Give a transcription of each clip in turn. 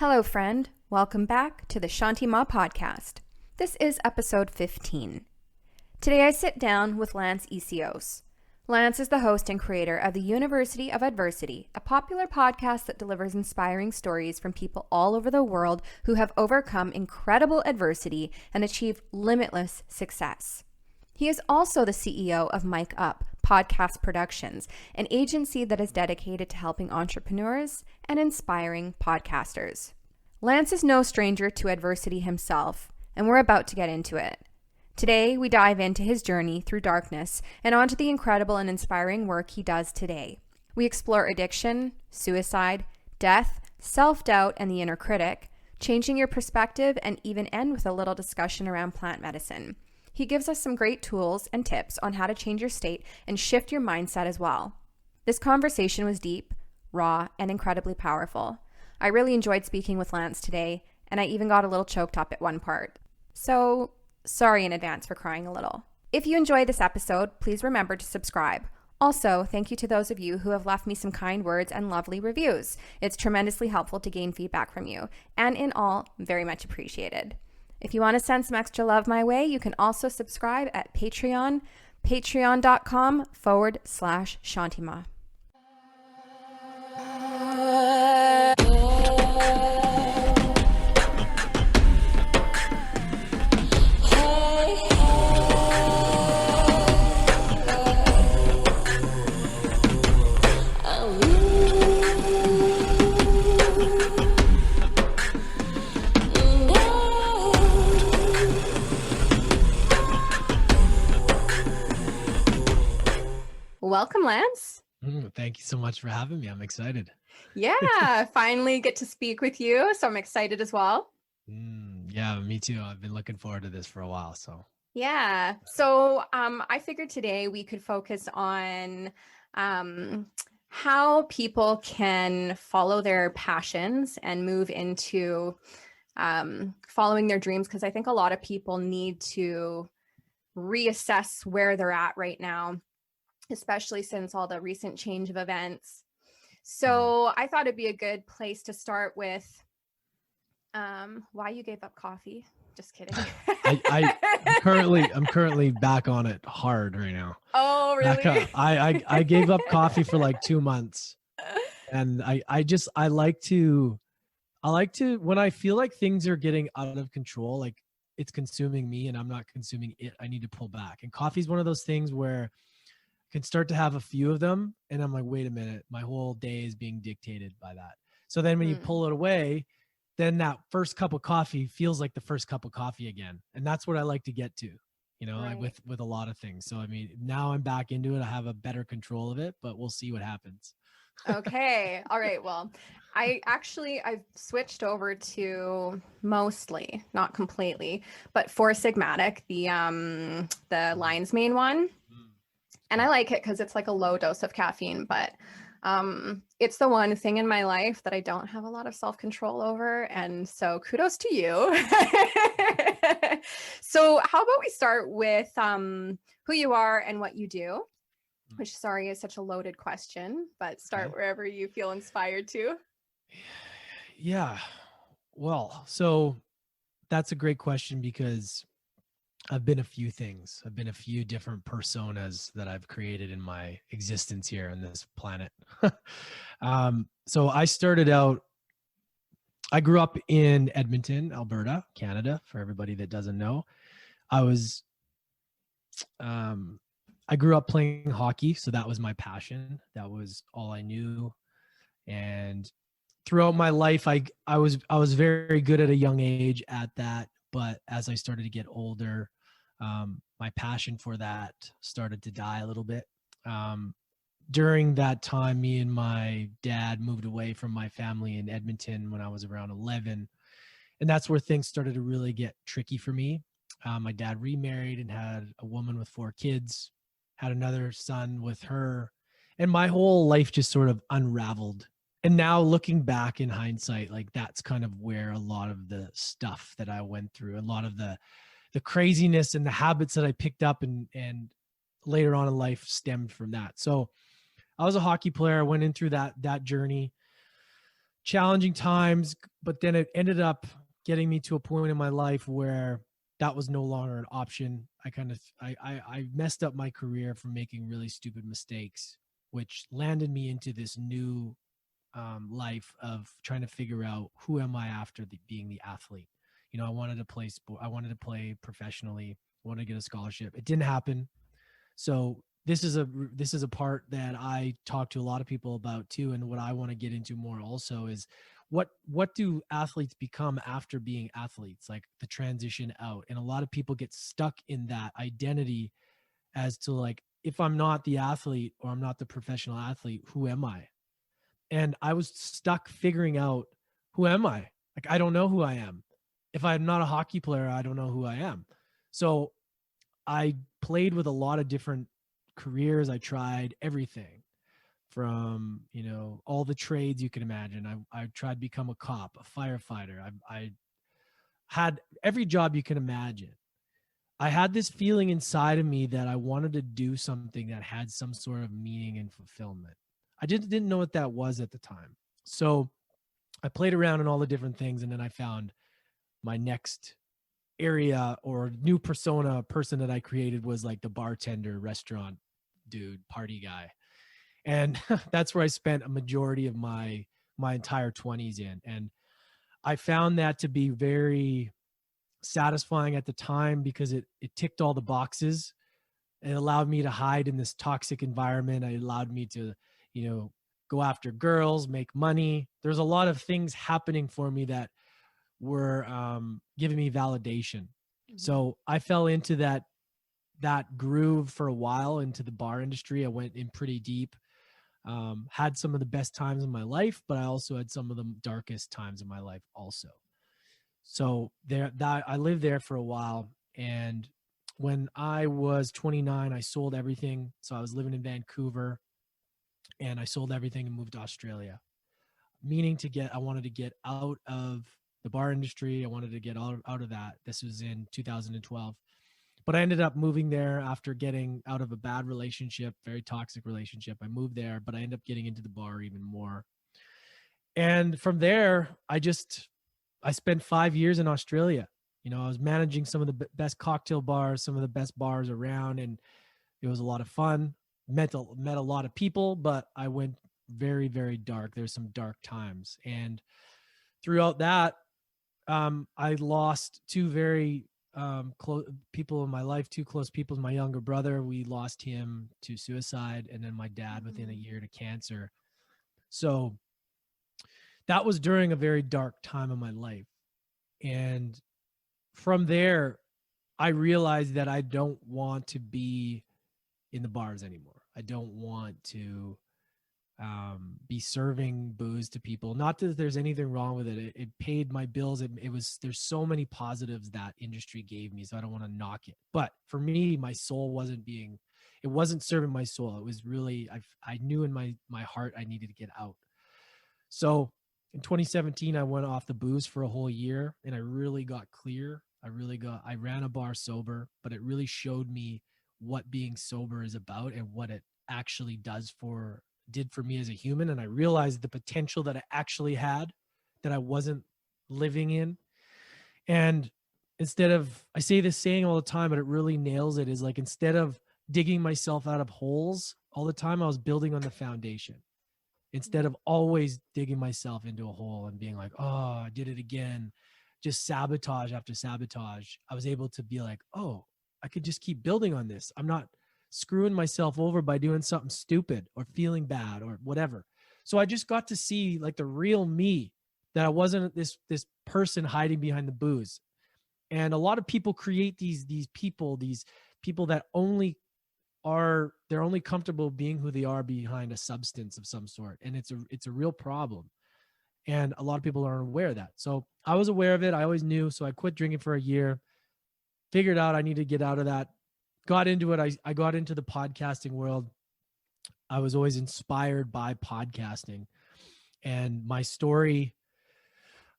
Hello, friend. Welcome back to the Shanti Ma podcast. This is episode 15. Today I sit down with Lance Essihos. Lance is the host and creator of the University of Adversity, a popular podcast that delivers inspiring stories from people all over the world who have overcome incredible adversity and achieved limitless success. He is also the CEO of Mic Up Podcast Productions, an agency that is dedicated to helping entrepreneurs and inspiring podcasters. Lance is no stranger to adversity himself, and we're about to get into it. Today, we dive into his journey through darkness and onto the incredible and inspiring work he does today. We explore addiction, suicide, death, self-doubt, and the inner critic, changing your perspective, and even end with a little discussion around plant medicine. He gives us some great tools and tips on how to change your state and shift your mindset as well. This conversation was deep, raw, and incredibly powerful. I really enjoyed speaking with Lance today, and I even got a little choked up at one part. So, sorry in advance for crying a little. If you enjoyed this episode, please remember to subscribe. Also, thank you to those of you who have left me some kind words and lovely reviews. It's tremendously helpful to gain feedback from you, and in all, very much appreciated. If you want to send some extra love my way, you can also subscribe at Patreon, patreon.com/Shantima. Welcome, Lance. Thank you so much for having me. I'm excited. Yeah, finally get to speak with you. So I'm excited as well. Yeah, me too. I've been looking forward to this for a while. Yeah. So I figured today we could focus on how people can follow their passions and move into following their dreams, because I think a lot of people need to reassess where they're at right now, especially since all the recent change of events. So I thought it'd be a good place to start with why you gave up coffee. Just kidding. I'm currently back on it hard right now. Oh, really? I gave up coffee for like 2 months, and I like to when I feel like things are getting out of control, like it's consuming me and I'm not consuming it, I need to pull back. And coffee is one of those things where can start to have a few of them and I'm like, wait a minute, my whole day is being dictated by that. So then when you pull it away, then that first cup of coffee feels like the first cup of coffee again. And that's what I like to get to, Right. with a lot of things. So, I mean, now I'm back into it. I have a better control of it, but we'll see what happens. Okay. All right. Well, I've switched over to mostly, not completely, but Four Sigmatic, the lion's mane one. And I like it because it's like a low dose of caffeine, but it's the one thing in my life that I don't have a lot of self-control over. And so kudos to you. So how about we start with who you are and what you do, which, sorry, is such a loaded question, but start wherever you feel inspired to. Yeah. Well, so that's a great question because I've been a few things. I've been a few different personas that I've created in my existence here on this planet. So I started out, I grew up in Edmonton, Alberta, Canada, for everybody that doesn't know. I grew up playing hockey, so that was my passion. That was all I knew. And throughout my life, I was very good at a young age at that. But as I started to get older, my passion for that started to die a little bit. During that time, me and my dad moved away from my family in Edmonton when I was around 11. And that's where things started to really get tricky for me. My dad remarried and had a woman with 4 kids, had another son with her. And my whole life just sort of unraveled. And now looking back in hindsight, like that's kind of where a lot of the stuff that I went through, a lot of the craziness and the habits that I picked up and later on in life stemmed from that. So I was a hockey player. I went in through that journey. challenging times, but then it ended up getting me to a point in my life where that was no longer an option. I messed up my career from making really stupid mistakes, which landed me into this new life of trying to figure out who am I after being the athlete. You know, I wanted to play sport. I wanted to play professionally. I wanted to get a scholarship. It didn't happen. So this is a part that I talk to a lot of people about too, and what I want to get into more also is what do athletes become after being athletes, like the transition out. And a lot of people get stuck in that identity as to like, if I'm not the athlete or I'm not the professional athlete, who am I? And I was stuck figuring out, who am I? Like, I don't know who I am. If I'm not a hockey player, I don't know who I am. So I played with a lot of different careers. I tried everything from, you know, all the trades you can imagine. I tried to become a cop, a firefighter. I had every job you can imagine. I had this feeling inside of me that I wanted to do something that had some sort of meaning and fulfillment. I didn't know what that was at the time. So I played around in all the different things, and then I found my next area or new person that I created was like the bartender, restaurant dude, party guy. And that's where I spent a majority of my entire 20s in. And I found that to be very satisfying at the time because it ticked all the boxes. It allowed me to hide in this toxic environment. It allowed me to, you know, go after girls, make money. There's a lot of things happening for me that were giving me validation. Mm-hmm. So I fell into that groove for a while, into the bar industry. I went in pretty deep. Had some of the best times in my life, but I also had some of the darkest times in my life also. So I lived there for a while. And when I was 29, I sold everything. So I was living in Vancouver, and I sold everything and moved to Australia, meaning I wanted to get out of the bar industry. I wanted to get out of that. This was in 2012. But I ended up moving there after getting out of a bad relationship, very toxic relationship. I moved there, but I ended up getting into the bar even more. And from there, I spent 5 years in Australia. You know, I was managing some of the best cocktail bars, some of the best bars around, and it was a lot of fun. Met a lot of people, but I went very, very dark. There's some dark times. And throughout that, I lost two very close people in my life, two close people. My younger brother, we lost him to suicide, and then my dad within a year to cancer. So that was during a very dark time of my life. And from there, I realized that I don't want to be in the bars anymore. I don't want to be serving booze to people. Not that there's anything wrong with it. It paid my bills. There's so many positives that industry gave me, so I don't want to knock it. But for me, my soul it wasn't serving my soul. It was really, I knew in my heart I needed to get out. So in 2017, I went off the booze for a whole year, and I really got clear. I ran a bar sober, but it really showed me what being sober is about and what it actually did for me as a human. And I realized the potential that I actually had that I wasn't living in. And I say this saying all the time, but it really nails it, is like, instead of digging myself out of holes all the time, I was building on the foundation. Instead of always digging myself into a hole and being like, oh, I did it again, just sabotage after sabotage, I was able to be like, oh, I could just keep building on this. I'm not screwing myself over by doing something stupid or feeling bad or whatever. So I just got to see like the real me, that I wasn't this person hiding behind the booze. And a lot of people create these people that they're only comfortable being who they are behind a substance of some sort. And it's a real problem. And a lot of people aren't aware of that. So I was aware of it. I always knew. So I quit drinking for a year, figured out I need to get out of that, got into it. I got into the podcasting world. I was always inspired by podcasting, and my story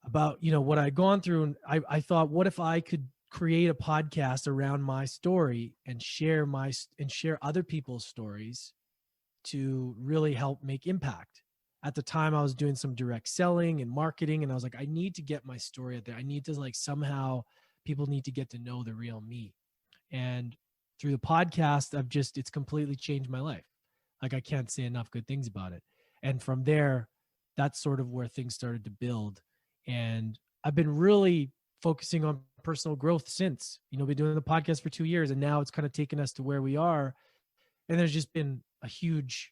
about, you know, what I'd gone through. And I thought, what if I could create a podcast around my story and share other people's stories to really help make impact. at the time I was doing some direct selling and marketing, and I was like, I need to get my story out there. I need to like somehow people need to get to know the real me. And through the podcast, it's completely changed my life. Like I can't say enough good things about it. And from there, that's sort of where things started to build. And I've been really focusing on personal growth since, been doing the podcast for 2 years, and now it's kind of taken us to where we are. And there's just been a huge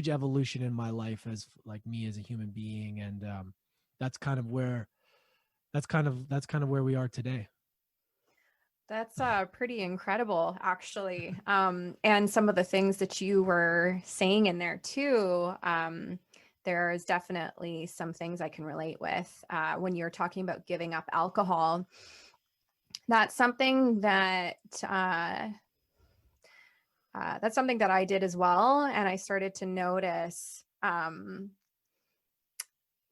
evolution in my life as like me as a human being. And that's kind of where we are today. That's pretty incredible, actually. And some of the things that you were saying in there too, there's definitely some things I can relate with. When you're talking about giving up alcohol, that's something that I did as well. And I started to notice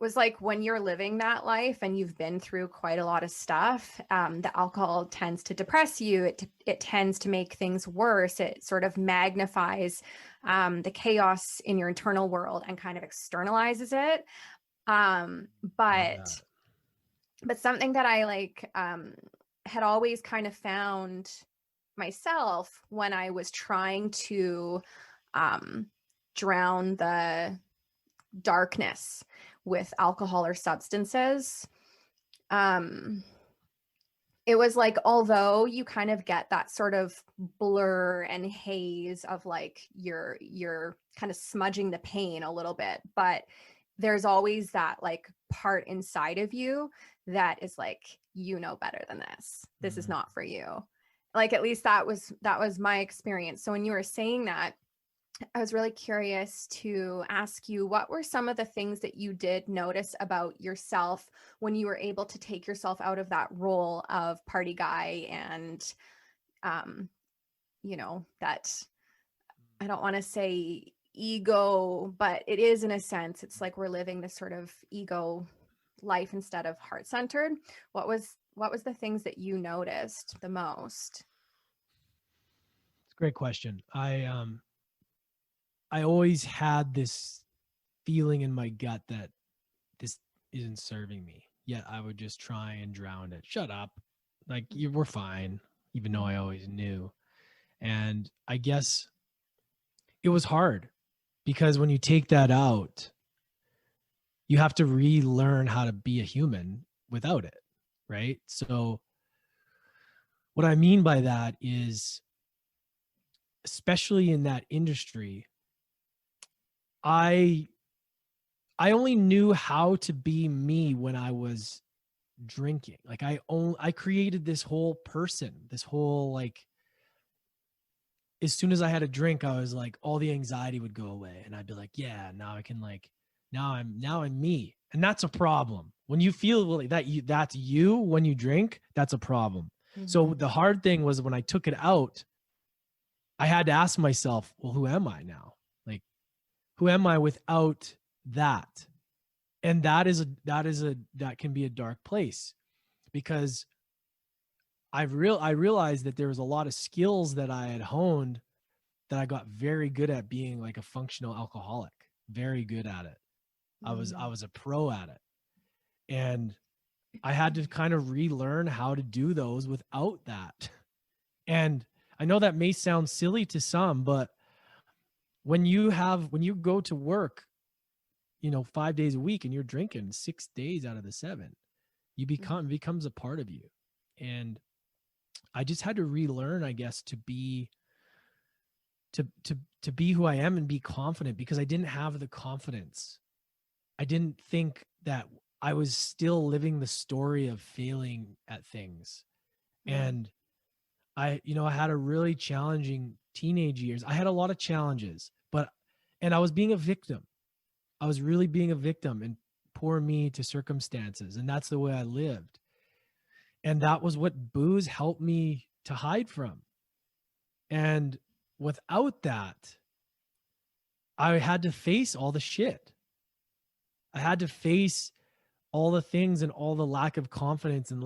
was like when you're living that life and you've been through quite a lot of stuff, the alcohol tends to depress you. It tends to make things worse. It sort of magnifies the chaos in your internal world and kind of externalizes it. But something that I had always kind of found myself when I was trying to drown the darkness with alcohol or substances, it was like, although you kind of get that sort of blur and haze of like you're kind of smudging the pain a little bit, but there's always that like part inside of you that is like, better than this is not for you. Like, at least that was my experience. So when you were saying that, I was really curious to ask you, what were some of the things that you did notice about yourself when you were able to take yourself out of that role of party guy and, that, I don't want to say ego, but it is in a sense, it's like we're living this sort of ego life instead of heart-centered. What was the things that you noticed the most? It's a great question. I always had this feeling in my gut that this isn't serving me, yet I would just try and drown it. Shut up. Like, we're fine, even though I always knew. And I guess it was hard because when you take that out, you have to relearn how to be a human without it, right? So what I mean by that is, especially in that industry, I only knew how to be me when I was drinking. Like I created this whole person, this whole like, as soon as I had a drink, I was like, all the anxiety would go away. And I'd be like, yeah, now I can like, now I'm me. And that's a problem. When you feel like that's you when you drink, that's a problem. Mm-hmm. So the hard thing was when I took it out, I had to ask myself, well, who am I now? Like, who am I without that? And that can be a dark place, because I realized that there was a lot of skills that I had honed that I got very good at being like a functional alcoholic, very good at it. Mm-hmm. I was a pro at it. And I had to kind of relearn how to do those without that. And I know that may sound silly to some, but when you go to work, 5 days a week and you're drinking 6 days out of the 7, becomes a part of you. And I just had to relearn, I guess, to be who I am and be confident, because I didn't have the confidence. I didn't think that I was still living the story of failing at things. And I had a really challenging teenage years. I had a lot of challenges, and I was being a victim. I was really being a victim and poor me to circumstances. And that's the way I lived. And that was what booze helped me to hide from. And without that, I had to face all the shit. I had to face all the things and all the lack of confidence and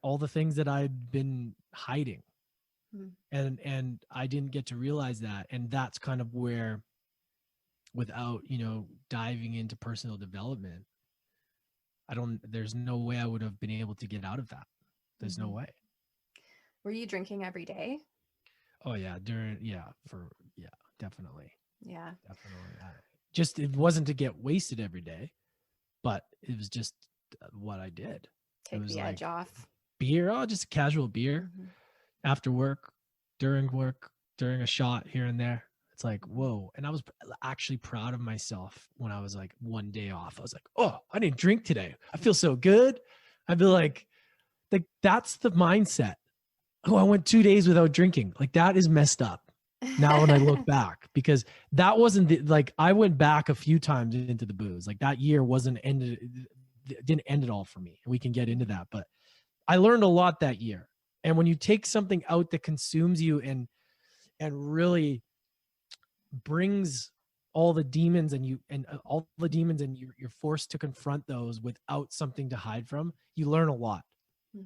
all the things that I'd been hiding. And I didn't get to realize that. And that's kind of where without, diving into personal development, there's no way I would have been able to get out of that. There's no way. Were you drinking every day? Oh yeah. Definitely. Yeah. Definitely. Just, it wasn't to get wasted every day, but it was just what I did. Take it was the like edge off. beer. Oh, just a casual beer after work, during a shot here and there. It's like, whoa. And I was actually proud of myself when I was like one day off. I was like, oh, I didn't drink today. I feel so good. I'd be like that's the mindset. Oh, I went 2 days without drinking. Like, that is messed up now when I look back, because that wasn't I went back a few times into the booze. Like, that year didn't end it all for me. We can get into that, but I learned a lot that year. And when you take something out that consumes you and really brings all the demons and you're forced to confront those without something to hide from, you learn a lot.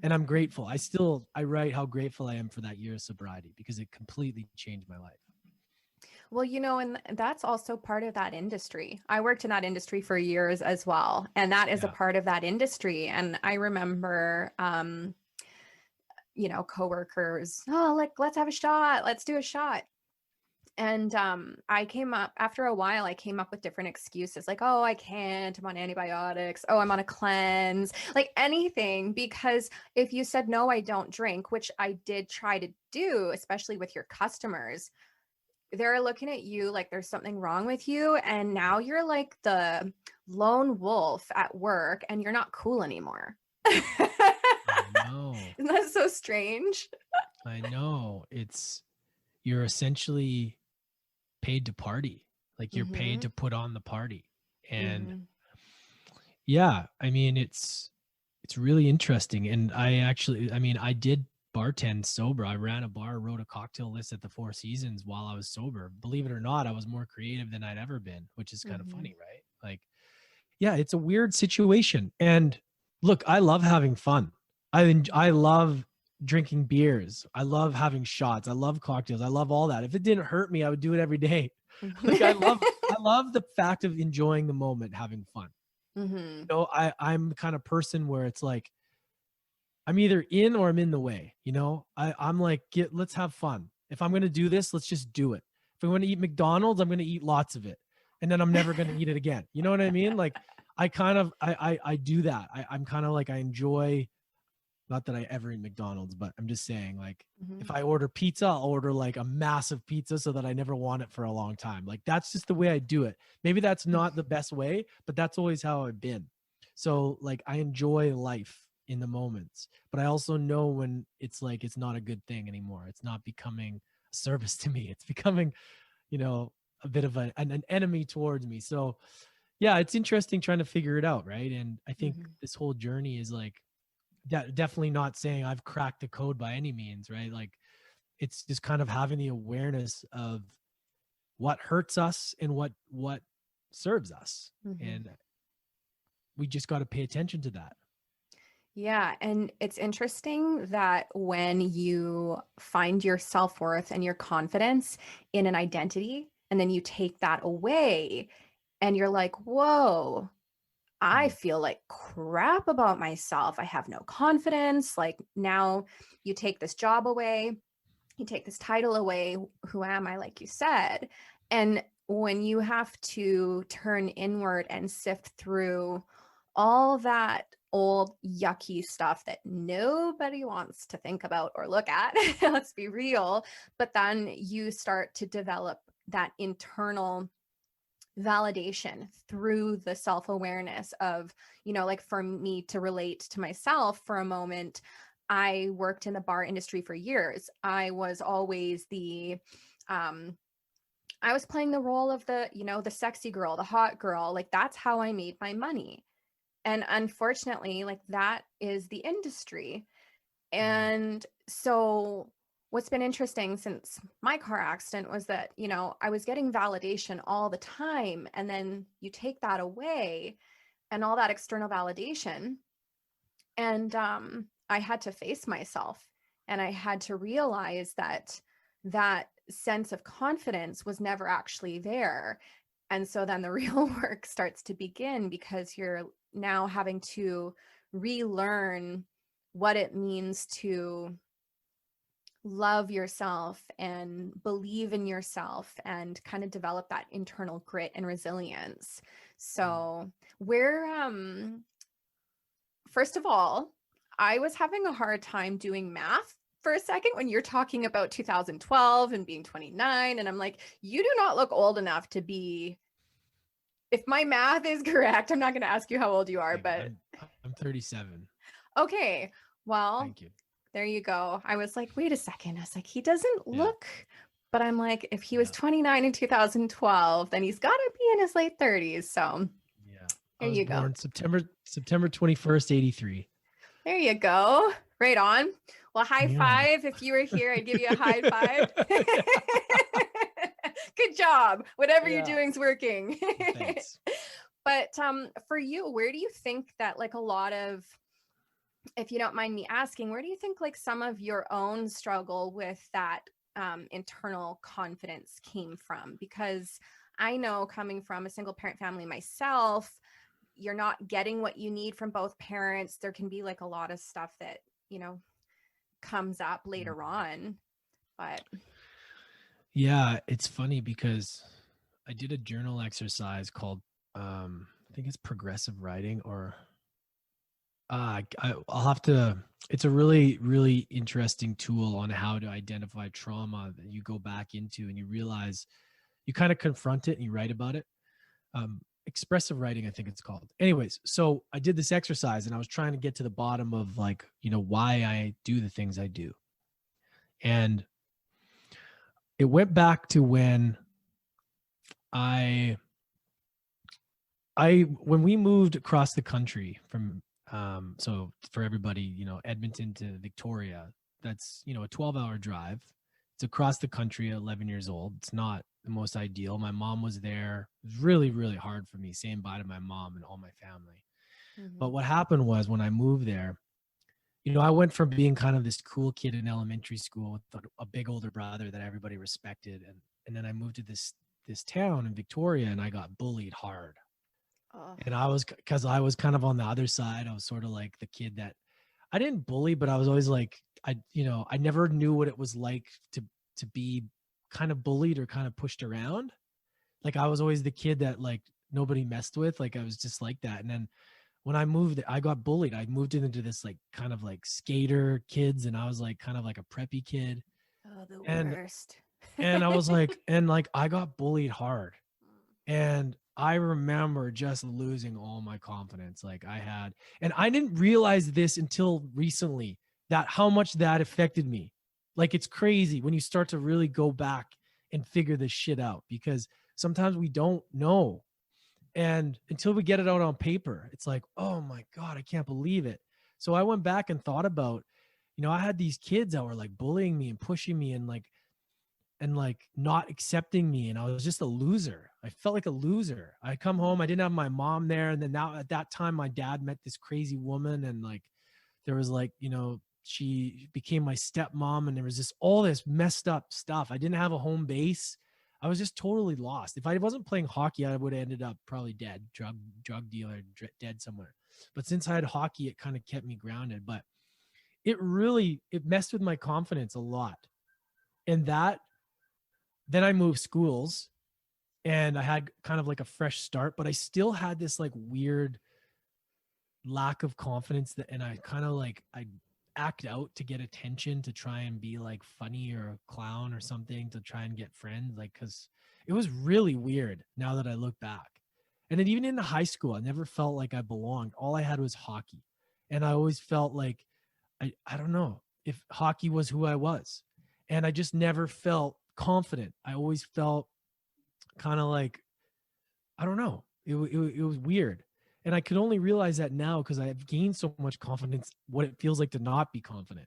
And I'm grateful. I write how grateful I am for that year of sobriety, because it completely changed my life. Well, and that's also part of that industry. I worked in that industry for years as well. And that is a part of that industry. And I remember, coworkers, let's have a shot. Let's do a shot. And after a while, I came up with different excuses, like, oh, I can't, I'm on antibiotics. Oh, I'm on a cleanse, like anything. Because if you said, no, I don't drink, which I did try to do, especially with your customers, they're looking at you like there's something wrong with you. And now you're like the lone wolf at work and you're not cool anymore. I know. Isn't that so strange? I know. You're essentially paid to party. Like, you're paid to put on the party. And yeah, I mean, it's really interesting. And I did bartend sober. I ran a bar, wrote a cocktail list at the Four Seasons while I was sober. Believe it or not, I was more creative than I'd ever been, which is kind of funny, right? Like, yeah, it's a weird situation. And look, I love having fun. I love drinking beers. I love having shots. I love cocktails. I love all that. If it didn't hurt me, I would do it every day. Like, I love the fact of enjoying the moment, having fun. I'm the kind of person where it's like, I'm either in or I'm in the way. I'm like, let's have fun. If I'm going to do this, let's just do it. If I'm going to eat McDonald's, I'm going to eat lots of it. And then I'm never going to eat it again. You know what I mean? Like, I do that. I'm kind of like, I enjoy, not that I ever eat McDonald's, but I'm just saying, like, if I order pizza, I'll order like a massive pizza so that I never want it for a long time. Like, that's just the way I do it. Maybe that's not the best way, but that's always how I've been. So, like, I enjoy life in the moments, but I also know when it's like, it's not a good thing anymore. It's not becoming a service to me. It's becoming, a bit of an enemy towards me. So yeah, it's interesting trying to figure it out. Right. And I think this whole journey is like, definitely not saying I've cracked the code by any means. Right. Like, it's just kind of having the awareness of what hurts us and what serves us. And we just got to pay attention to that. Yeah. And it's interesting that when you find your self-worth and your confidence in an identity, and then you take that away and you're like, whoa, I feel like crap about myself. I have no confidence. Like, now you take this job away, you take this title away. Who am I? Like you said. And when you have to turn inward and sift through all that old yucky stuff that nobody wants to think about or look at, let's be real, but then you start to develop that internal validation through the self-awareness of, like, for me to relate to myself for a moment, I worked in the bar industry for years. I was always I was playing the role of the sexy girl, the hot girl. Like, that's how I made my money. And unfortunately, like, that is the industry. And so what's been interesting since my car accident was that, I was getting validation all the time. And then you take that away and all that external validation. And I had to face myself, and I had to realize that sense of confidence was never actually there. And so then the real work starts to begin, because you're now having to relearn what it means to love yourself and believe in yourself and kind of develop that internal grit and resilience. So, where first of all, I was having a hard time doing math for a second when you're talking about 2012 and being 29. And I'm like, you do not look old enough to be, if my math is correct, I'm not going to ask you how old you are, but I'm 37. okay. Well, Thank you. there you go. I was like, wait a second. I was like, he doesn't Yeah. look, but I'm like, if he was 29 in 2012, then he's got to be in his late 30s. So Yeah. there I was you go. born September 21st, 83. There you go. Right on. Well, high five. If you were here, I'd give you a high five. Good job. Whatever you're doing is working. Thanks. But for you, where do you think that like a lot of, if you don't mind me asking, where do you think like some of your own struggle with that internal confidence came from? Because I know, coming from a single parent family myself, you're not getting what you need from both parents. There can be like a lot of stuff that, you know, comes up later on. But yeah, it's funny because I did a journal exercise called I think it's progressive writing, or I'll have to, it's a really, really interesting tool on how to identify trauma that you go back into and you realize you kind of confront it and you write about it. Expressive writing, I think it's called. Anyways, so I did this exercise and I was trying to get to the bottom of like, you know, why I do the things I do. And it went back to when when we moved across the country from, so for everybody, you know, Edmonton to Victoria, that's, you know, a 12-hour drive. It's across the country at 11 years old. It's not the most ideal. My mom was there. It was really, really hard for me saying bye to my mom and all my family. Mm-hmm. But what happened was when I moved there, you know, I went from being kind of this cool kid in elementary school with a big older brother that everybody respected. And then I moved to this town in Victoria and I got bullied hard. Oh. And because I was kind of on the other side. I was sort of like the kid that I didn't bully, but I was always like, I never knew what it was like to be kind of bullied or kind of pushed around. Like I was always the kid that like nobody messed with. Like I was just like that. And then when I moved, I got bullied. I moved into this like kind of like skater kids, and I was like kind of like a preppy kid. Oh, the worst. And I was like, and like I got bullied hard. And I remember just losing all my confidence. Like I had, and I didn't realize this until recently, that how much that affected me. Like it's crazy when you start to really go back and figure this shit out, because sometimes we don't know. And until we get it out on paper, it's like, oh my God, I can't believe it. So I went back and thought about, you know, I had these kids that were like bullying me and pushing me and not accepting me. And I was just a loser. I felt like a loser. I come home, I didn't have my mom there. And then now at that time, my dad met this crazy woman. And like, there was like, you know, she became my stepmom, and there was all this messed up stuff. I didn't have a home base. I was just totally lost. If I wasn't playing hockey, I would have ended up probably dead, drug dealer, dead somewhere. But since I had hockey, it kind of kept me grounded. But it messed with my confidence a lot. And then I moved schools and I had kind of like a fresh start, but I still had this like weird lack of confidence and I kind of like, I act out to get attention, to try and be like funny or a clown or something, to try and get friends. Like, cause it was really weird now that I look back. And then even in the high school, I never felt like I belonged. All I had was hockey. And I always felt like, I don't know if hockey was who I was. And I just never felt confident. I always felt kind of like, I don't know. It was weird. And I could only realize that now because I have gained so much confidence, what it feels like to not be confident.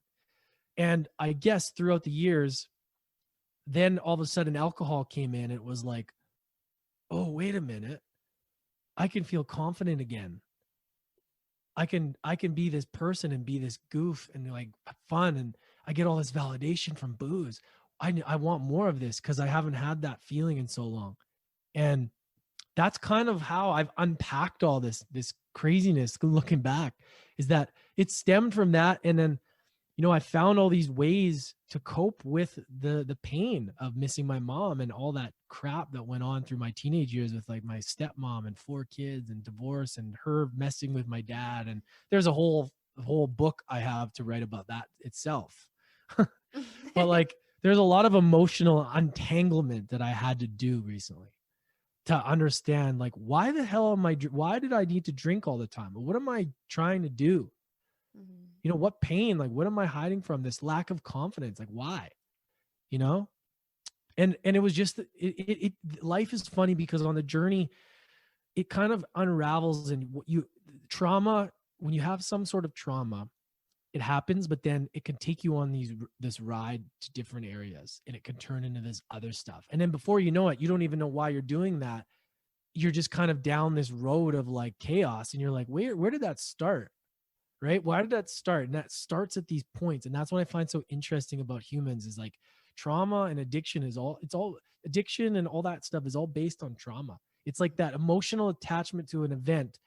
And I guess throughout the years, then all of a sudden alcohol came in. It was like, oh, wait a minute. I can feel confident again. I can be this person and be this goof and like fun. And I get all this validation from booze. I want more of this because I haven't had that feeling in so long. And that's kind of how I've unpacked all this craziness looking back, is that it stemmed from that. And then, I found all these ways to cope with the pain of missing my mom and all that crap that went on through my teenage years with like my stepmom and 4 kids and divorce and her messing with my dad. And there's a whole book I have to write about that itself. But like, there's a lot of emotional untanglement that I had to do recently to understand, like, why did I need to drink all the time? What am I trying to do? What pain, like, what am I hiding from? This lack of confidence, like, why? And it was just, life is funny because on the journey, it kind of unravels. And trauma, when you have some sort of trauma, it happens, but then it can take you on this ride to different areas, and it can turn into this other stuff. And then before you know it, you don't even know why you're doing that. You're just kind of down this road of like chaos, and you're like, where did that start? Right? Why did that start? And that starts at these points. And that's what I find so interesting about humans, is like trauma and addiction addiction and all that stuff is all based on trauma. It's like that emotional attachment to an event.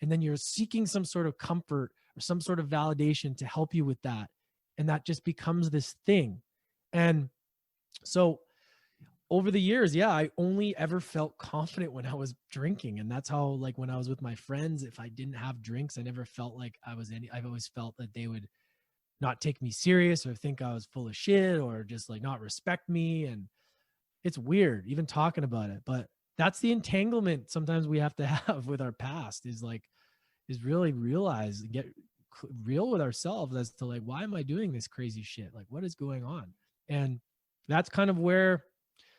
And then you're seeking some sort of comfort or some sort of validation to help you with that. And that just becomes this thing. And so over the years, I only ever felt confident when I was drinking. And that's how, like, when I was with my friends, if I didn't have drinks, I never felt like I've always felt that they would not take me serious or think I was full of shit or just like not respect me. And it's weird even talking about it, but that's the entanglement sometimes we have to have with our past, is really realize and get real with ourselves as to like, why am I doing this crazy shit? Like, what is going on? And that's kind of where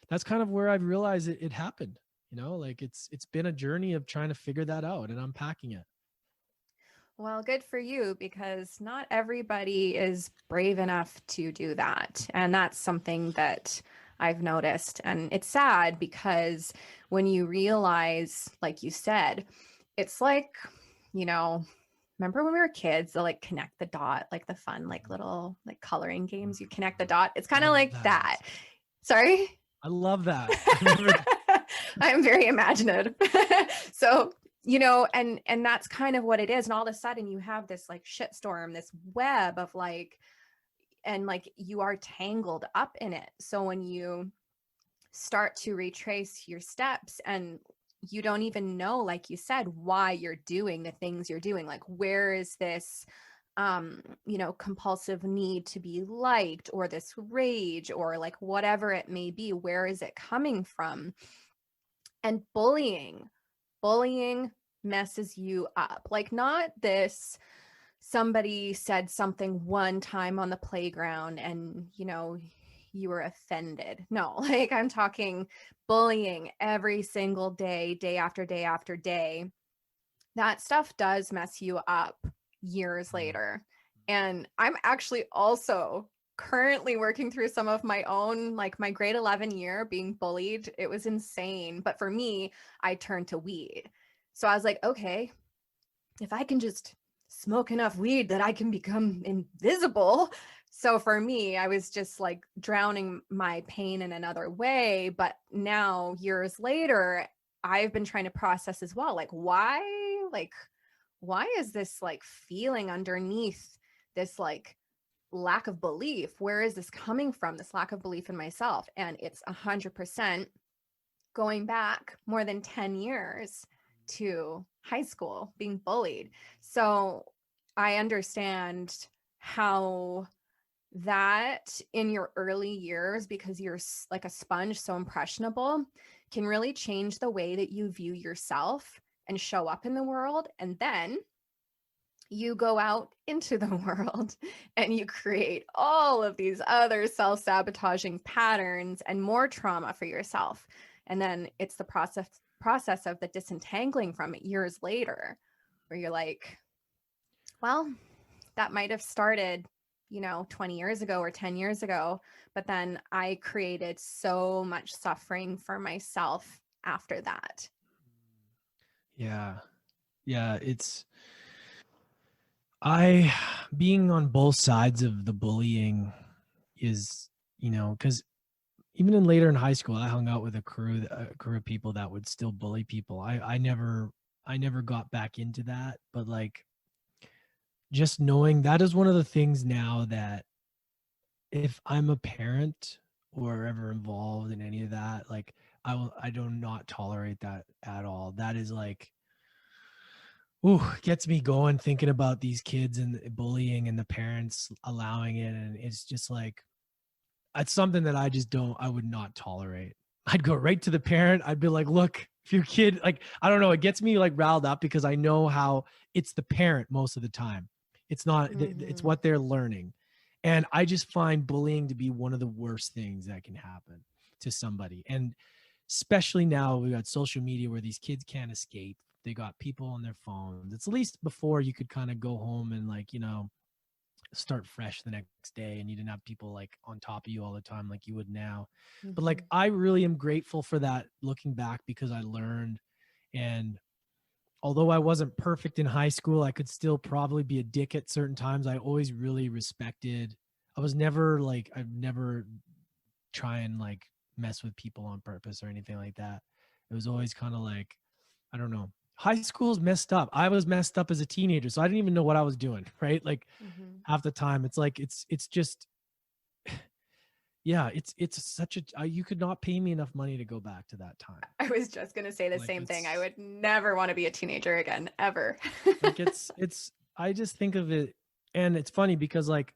I've realized it happened. Like it's been a journey of trying to figure that out and unpacking it. Well, good for you, because not everybody is brave enough to do that. And that's something that I've noticed. And it's sad because when you realize, like you said, it's like, remember when we were kids, the like connect the dot, like the fun, like little like coloring games, you connect the dot. It's kind of like that. Sorry? I love that. I'm very imaginative. So, and that's kind of what it is. And all of a sudden you have this like shitstorm, this web of like, and like you are tangled up in it. So when you start to retrace your steps and you don't even know, like you said, why you're doing the things you're doing, like where is this compulsive need to be liked, or this rage, or like whatever it may be, where is it coming from? And bullying messes you up. Like, not this, somebody said something one time on the playground and, you were offended. No, like I'm talking bullying every single day, day after day after day. That stuff does mess you up years later. And I'm actually also currently working through some of my own, like my grade 11 year being bullied. It was insane. But for me, I turned to weed. So I was like, okay, if I can just smoke enough weed that I can become invisible. So for me, I was just like drowning my pain in another way. But now, years later, I've been trying to process as well. Like, why is this like feeling underneath this like lack of belief? Where is this coming from? This lack of belief in myself. And it's 100% going back more than 10 years to high school, being bullied. So I understand how that in your early years, because you're like a sponge, so impressionable, can really change the way that you view yourself and show up in the world. And then you go out into the world and you create all of these other self-sabotaging patterns and more trauma for yourself. And then it's the process of the disentangling from it years later, where you're like, well, that might have started 20 years ago or 10 years ago, but then I created so much suffering for myself after that. Yeah. Being on both sides of the bullying is, because even in later in high school, I hung out with a crew of people that would still bully people. I never got back into that, but like just knowing that is one of the things now that if I'm a parent or ever involved in any of that, like I do not tolerate that at all. That is like, ooh, gets me going thinking about these kids and the bullying and the parents allowing it. And it's just like, it's something that I would not tolerate. I'd go right to the parent. I'd be like, look, if your kid, like, I don't know, it gets me like riled up because I know how it's the parent most of the time. It's not, it's what they're learning. And I just find bullying to be one of the worst things that can happen to somebody. And especially now we got social media where these kids can't escape. They got people on their phones. It's at least before you could kind of go home and like, start fresh the next day and you didn't have people like on top of you all the time like you would now. But like I really am grateful for that looking back because I learned, and although I wasn't perfect in high school, I could still probably be a dick at certain times. I always really respected. I've never try and like mess with people on purpose or anything like that. It was always kind of like, I don't know. High school's messed up. I was messed up as a teenager, so I didn't even know what I was doing, right? Like half the time it's like it's just yeah, it's such a you could not pay me enough money to go back to that time. I was just going to say the same thing. I would never want to be a teenager again, ever. Like it's I just think of it, and it's funny because like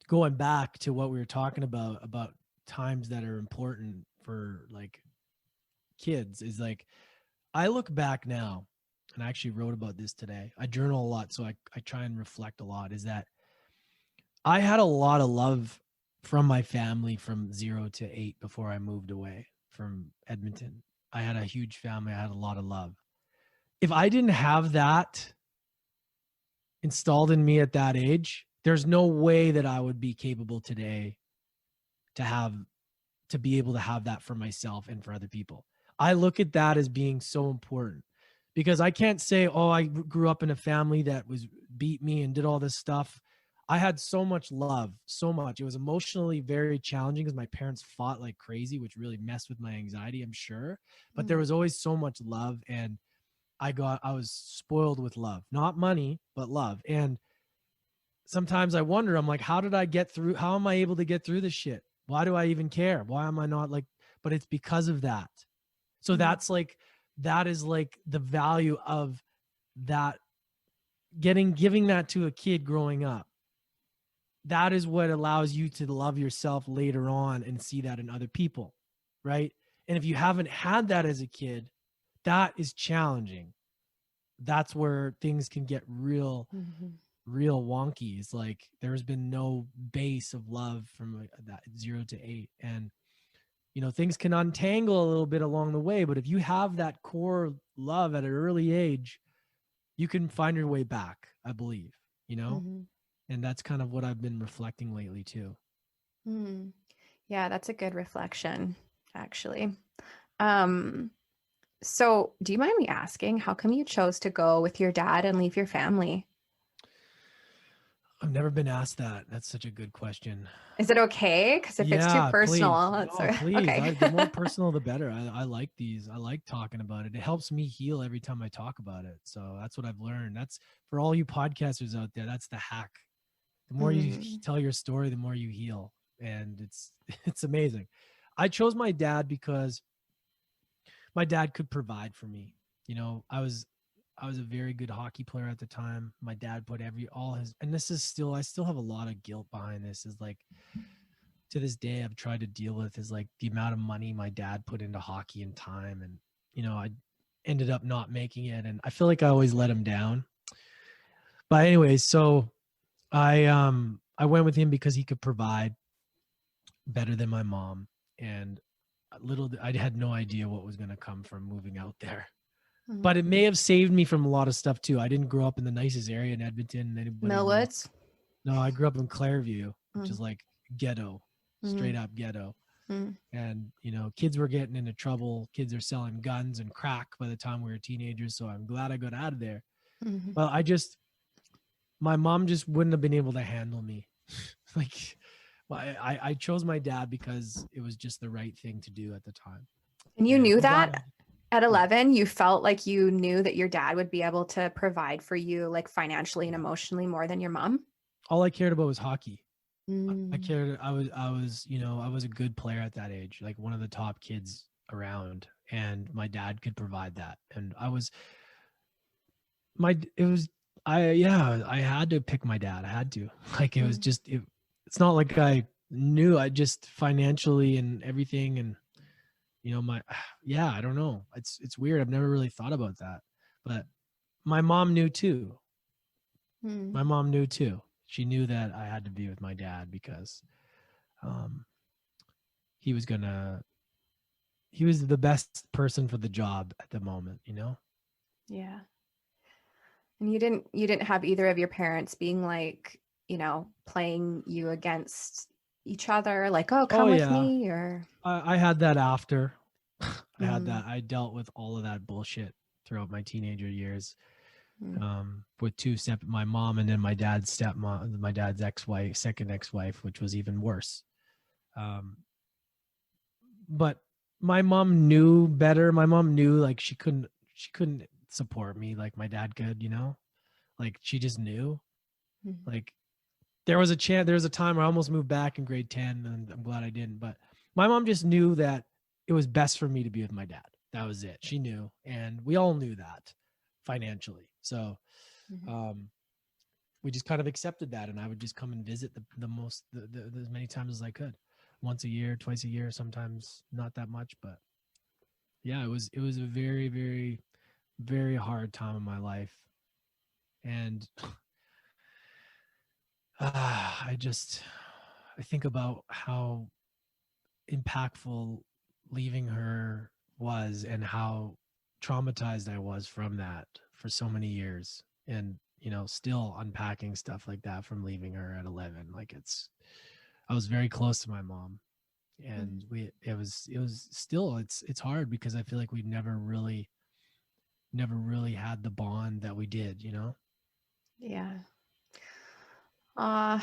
going back to what we were talking about times that are important for like kids is like I look back now, and I actually wrote about this today. I journal a lot, so I try and reflect a lot, is that I had a lot of love from my family from 0 to 8 before I moved away from Edmonton. I had a huge family. I had a lot of love. If I didn't have that installed in me at that age, there's no way that I would be capable today to be able to have that for myself and for other people. I look at that as being so important because I can't say, oh, I grew up in a family that beat me and did all this stuff. I had so much love, so much. It was emotionally very challenging because my parents fought like crazy, which really messed with my anxiety, I'm sure. But there was always so much love, and I was spoiled with love, not money, but love. And sometimes I wonder, I'm like, how am I able to get through this shit? Why do I even care? Why am I not like, but it's because of that. So that is like the value of that, giving that to a kid growing up. That is what allows you to love yourself later on and see that in other people, right? And if you haven't had that as a kid, that is challenging. That's where things can get real wonky. It's like there's been no base of love from that 0 to 8. And things can untangle a little bit along the way, but if you have that core love at an early age, you can find your way back, I believe, and that's kind of what I've been reflecting lately too. Yeah, that's a good reflection, actually. So do you mind me asking, how come you chose to go with your dad and leave your family? I've never been asked that. That's such a good question. Is it okay? Because if it's too personal, please. Okay. The more personal, the better. I like these. I like talking about it. It helps me heal every time I talk about it. So that's what I've learned. That's for all you podcasters out there. That's the hack. The more you tell your story, the more you heal. And it's amazing. I chose my dad because my dad could provide for me. I was a very good hockey player at the time. My dad put and this is I still have a lot of guilt behind this, is like to this day I've tried to deal with, is like the amount of money my dad put into hockey and time. And, I ended up not making it. And I feel like I always let him down. But anyways, so I went with him because he could provide better than my mom. And I had no idea what was going to come from moving out there. But it may have saved me from a lot of stuff too. I didn't grow up in the nicest area in Edmonton. Millwoods? No, I grew up in Clairview, which is like ghetto, straight up ghetto. And, kids were getting into trouble. Kids are selling guns and crack by the time we were teenagers. So I'm glad I got out of there. Well, my mom just wouldn't have been able to handle me. Like Well, I chose my dad because it was just the right thing to do at the time. And you And knew I'm glad that at 11, you felt like you knew that your dad would be able to provide for you, like financially and emotionally, more than your mom? all I cared about was hockey. I Mm. cared. I was a good player at that age, like one of the top kids around, and my dad could provide that. And it was, I had to pick my dad. I had to, like, it was Mm. just, it's not like I knew, I just financially and everything. And, yeah, I don't know. It's weird. I've never really thought about that, but my mom knew too. Mm. My mom knew too. She knew that I had to be with my dad because, um, he was gonna he was the best person for the job at the moment, you know? Yeah. And you didn't have either of your parents being like, playing you against each other, like, oh, Oh come with yeah. me, or I had that after. I had mm, that. I dealt with all of that bullshit throughout my teenager years. mm, With my mom and then my dad's stepmom, my dad's ex-wife, second ex-wife, which was even worse. Um, but my mom knew better. My mom knew like she couldn't support me like my dad could, you know? Like she just knew. mm, Like there was a time where I almost moved back in grade 10 and I'm glad I didn't, but my mom just knew that it was best for me to be with my dad. That was it. She knew, and we all knew that financially. So mhm. um we just kind of accepted that, and I would just come and visit as many times as I could. Once a year, twice a year, sometimes not that much, but yeah, it was a very, very, very hard time in my life. And I think about how impactful leaving her was and how traumatized I was from that for so many years. And, still unpacking stuff like that from leaving her at 11. Like I was very close to my mom, Mm. and it was still, it's hard because I feel like we never really had the bond that we did. Yeah. Uh,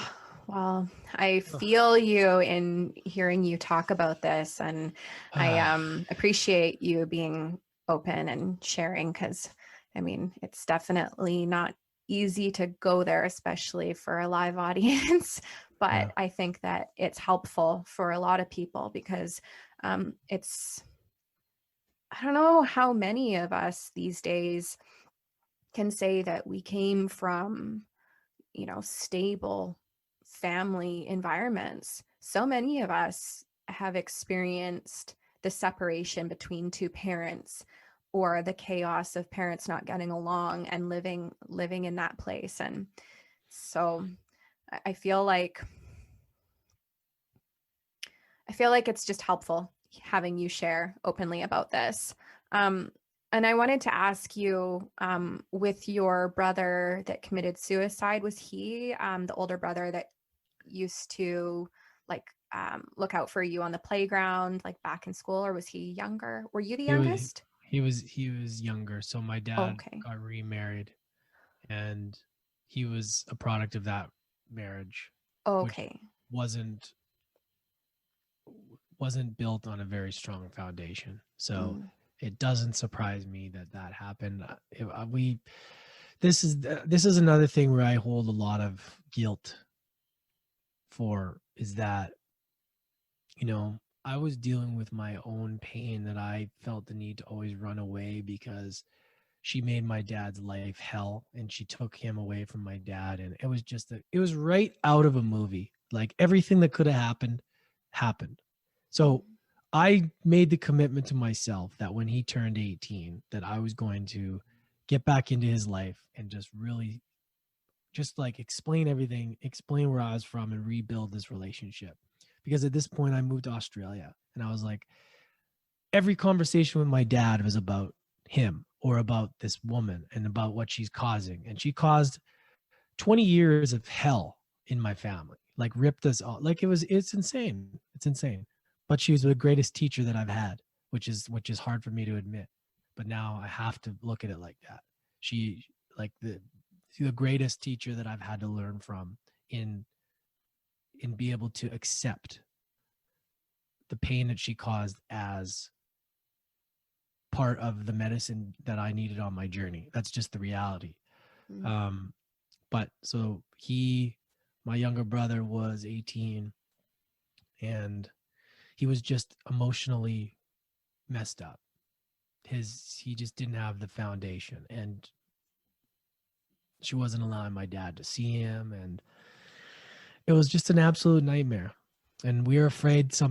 well, I feel you in hearing you talk about this, and I appreciate you being open and sharing, because I mean, it's definitely not easy to go there, especially for a live audience. Yeah. But I think that it's helpful for a lot of people because it's, I don't know how many of us these days can say that we came from stable family environments. So many of us have experienced the separation between two parents, or the chaos of parents not getting along and living in that place. And so I feel like it's just helpful having you share openly about this. Um, and I wanted to ask you, with your brother that committed suicide, was he the older brother that used to like look out for you on the playground, like back in school, or was he younger? Were you the He was youngest? he was younger. So my dad Okay. got remarried, and he was a product of that marriage, which Okay. wasn't wasn't built on a very strong foundation. So Mm, it doesn't surprise me that that happened. This is another thing where I hold a lot of guilt for, is that I was dealing with my own pain, that I felt the need to always run away because she made my dad's life hell, and she took him away from my dad, and it was right out of a movie. Like everything that could have happened. mm, So I made the commitment to myself that when he turned 18, that I was going to get back into his life and just really just like explain everything, explain where I was from, and rebuild this relationship. Because at this point I moved to Australia, and I was like, every conversation with my dad was about him or about this woman and about what she's causing. And she caused 20 years of hell in my family, like ripped us all. Like it's insane. It's insane. But she was the greatest teacher that I've had, which is hard for me to admit. But now I have to look at it like that. She like the greatest teacher that I've had to learn from in and be able to accept the pain that she caused as part of the medicine that I needed on my journey. That's just the reality. But so my younger brother was 18, and he was just emotionally messed up. He just didn't have the foundation, and she wasn't allowing my dad to see him, and it was just an absolute nightmare. And we were afraid I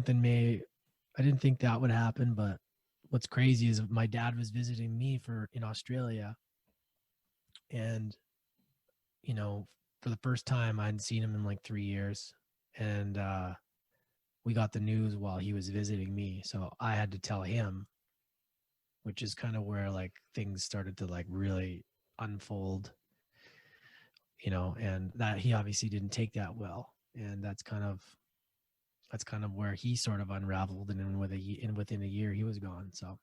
didn't think that would happen, but what's crazy is my dad was visiting me in Australia, and for the first time I hadn't seen him in like 3 years, and we got the news while he was visiting me, so I had to tell him, which is kind of where like things started to like really unfold, and that he obviously didn't take that well, and that's kind of where he sort of unraveled, and then within a year he was gone. So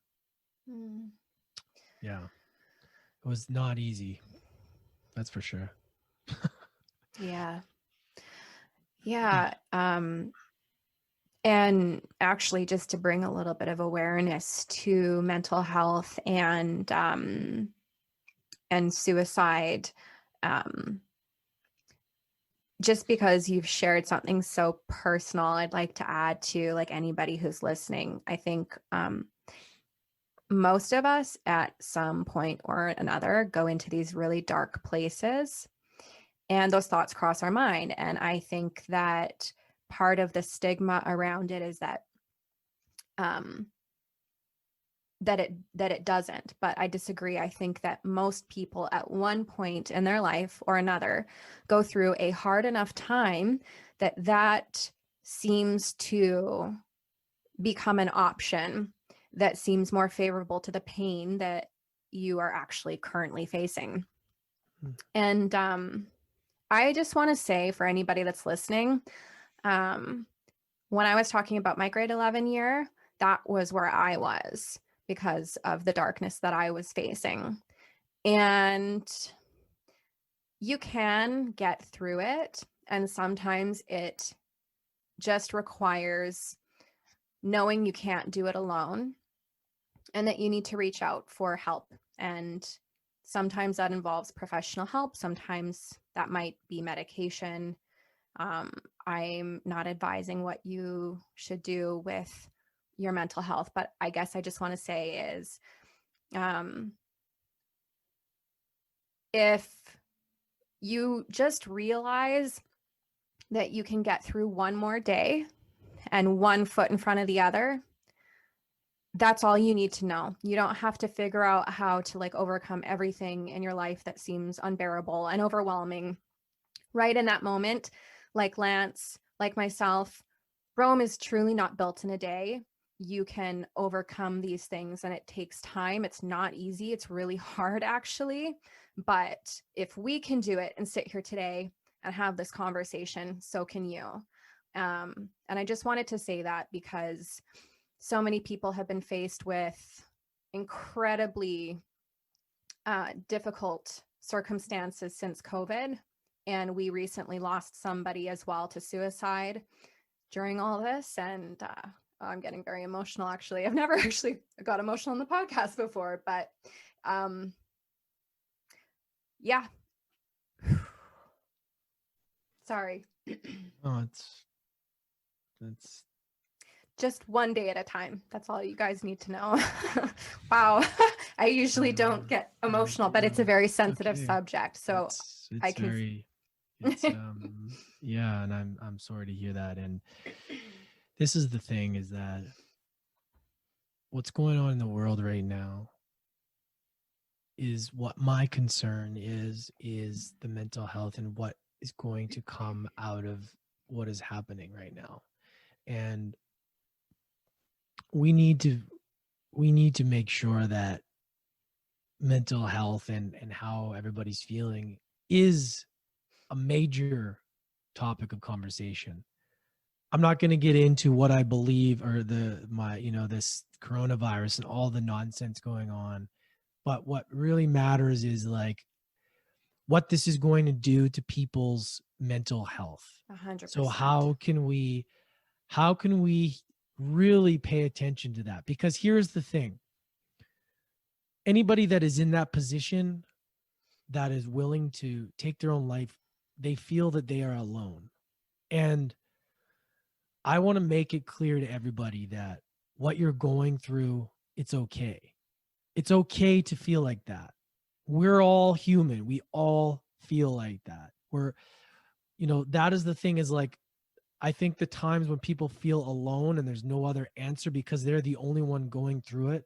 yeah, it was not easy, that's for sure. Yeah. And actually, just to bring a little bit of awareness to mental health and suicide, just because you've shared something so personal, I'd like to add to like anybody who's listening. I think most of us at some point or another go into these really dark places, and those thoughts cross our mind. And I think that part of the stigma around it is that it doesn't, but I disagree. I think that most people at one point in their life or another go through a hard enough time that seems to become an option that seems more favorable to the pain that you are actually currently facing. And I just want to say, for anybody that's listening, when I was talking about my grade 11 year, that was where I was because of the darkness that I was facing. And you can get through it. And sometimes it just requires knowing you can't do it alone and that you need to reach out for help. And sometimes that involves professional help. Sometimes that might be medication. I'm not advising what you should do with your mental health, but I guess I just want to say is, if you just realize that you can get through one more day and one foot in front of the other, that's all you need to know. You don't have to figure out how to like overcome everything in your life that seems unbearable and overwhelming right in that moment. Like Lance, like myself, Rome is truly not built in a day. You can overcome these things and it takes time. It's not easy. It's really hard, actually. But if we can do it and sit here today and have this conversation, so can you. And I just wanted to say that because so many people have been faced with incredibly difficult circumstances since COVID. And we recently lost somebody as well to suicide during all this. And I'm getting very emotional, actually. I've never actually got emotional on the podcast before, but yeah. Sorry. Oh, it's just one day at a time. That's all you guys need to know. Wow. I usually don't get emotional, but it's a very sensitive subject. So it's I can very, it's yeah, and I'm sorry to hear that. And this is the thing, is that what's going on in the world right now is what my concern is the mental health and what is going to come out of what is happening right now. And we need to make sure that mental health and how everybody's feeling is a major topic of conversation. I'm not going to get into what I believe or this coronavirus and all the nonsense going on, but what really matters is like what this is going to do to people's mental health. 100%. So how can we really pay attention to that? Because here's the thing. Anybody that is in that position, that is willing to take their own life, they feel that they are alone. And I want to make it clear to everybody that what you're going through, it's okay. It's okay to feel like that. We're all human. We all feel like that. That is the thing, is like, I think the times when people feel alone and there's no other answer because they're the only one going through it,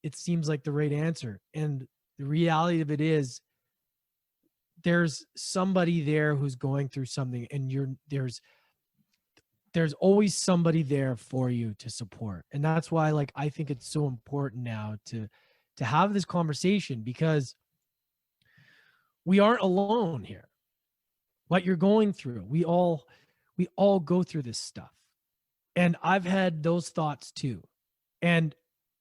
it seems like the right answer. And the reality of it is, there's somebody there who's going through something, and there's always somebody there for you to support. And that's why, like, I think it's so important now to have this conversation, because we aren't alone here. What you're going through, we all go through this stuff. And I've had those thoughts too. And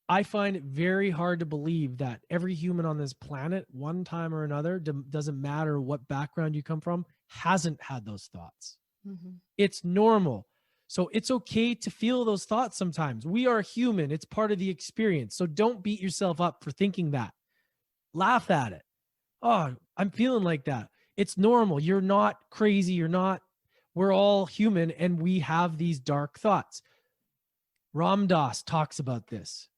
I find it very hard to believe that every human on this planet, one time or another, doesn't matter what background you come from, hasn't had those thoughts. Mm-hmm. It's normal. So it's okay to feel those thoughts sometimes. We are human. It's part of the experience. So don't beat yourself up for thinking that. Laugh at it. Oh, I'm feeling like that. It's normal. You're not crazy. We're all human, and we have these dark thoughts. Ram Dass talks about this.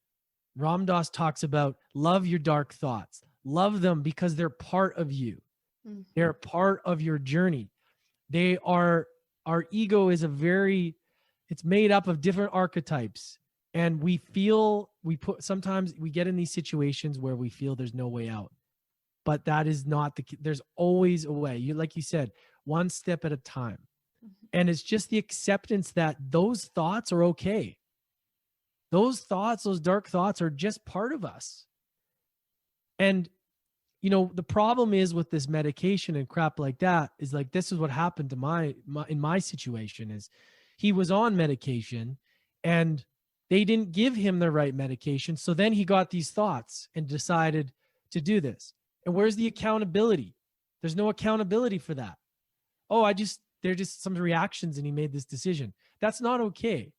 Ram Dass talks about love your dark thoughts. Love them because they're part of you. Mm-hmm. They're part of your journey. Our ego is it's made up of different archetypes. And sometimes we get in these situations where we feel there's no way out. But that is not there's always a way. Like you said, one step at a time. Mm-hmm. And it's just the acceptance that those thoughts are okay. Those thoughts, those dark thoughts, are just part of us. And, the problem is with this medication and crap like that is, like, this is what happened to in my situation is he was on medication and they didn't give him the right medication. So then he got these thoughts and decided to do this. And where's the accountability? There's no accountability for that. Oh, they're just some reactions and he made this decision. That's not okay.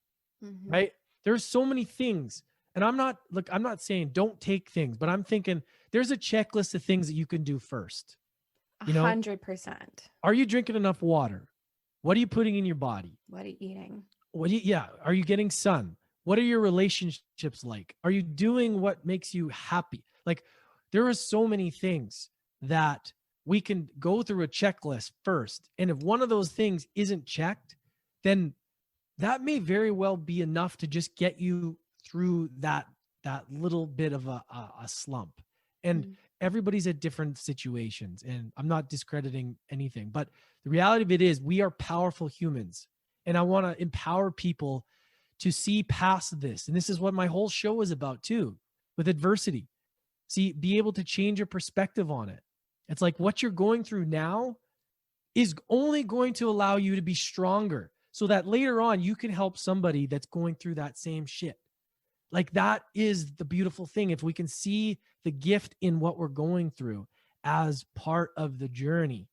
Mm-hmm. Right? There's so many things. And I'm not saying don't take things, but I'm thinking there's a checklist of things that you can do first. 100%. Are you drinking enough water? What are you putting in your body? What are you eating? Are you getting sun? What are your relationships like? Are you doing what makes you happy? Like, there are so many things that we can go through a checklist first. And if one of those things isn't checked, then that may very well be enough to just get you through that little bit of a slump. And everybody's at different situations, and I'm not discrediting anything, but the reality of it is we are powerful humans. And I want to empower people to see past this. And this is what my whole show is about too, with adversity. See, be able to change your perspective on it. It's like what you're going through now is only going to allow you to be stronger so that later on you can help somebody that's going through that same shit. Like, that is the beautiful thing. If we can see the gift in what we're going through as part of the journey,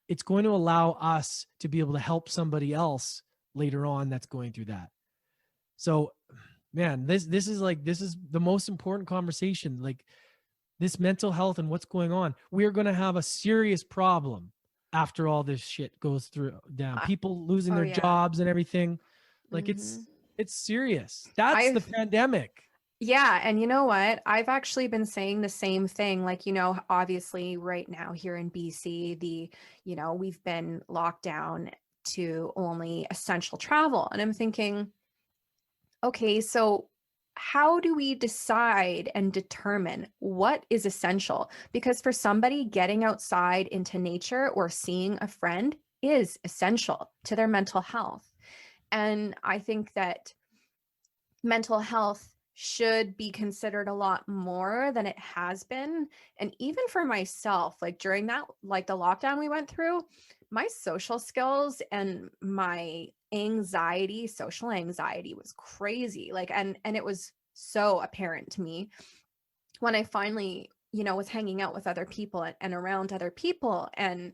it's going to allow us to be able to help somebody else later on that's going through that. So, man, this is the most important conversation. Like, this mental health and what's going on. We're going to have a serious problem after all this shit goes down. People losing their jobs and everything. Like, it's serious. That's the pandemic. Yeah. And you know what? I've actually been saying the same thing. Like, obviously right now here in BC, we've been locked down to only essential travel. And I'm thinking, okay, so how do we decide and determine what is essential? Because for somebody, getting outside into nature or seeing a friend is essential to their mental health. And I think that mental health should be considered a lot more than it has been. And even for myself, like during that, like the lockdown we went through, my social skills and my social anxiety was crazy. Like, and it was so apparent to me when I finally was hanging out with other people and around other people, and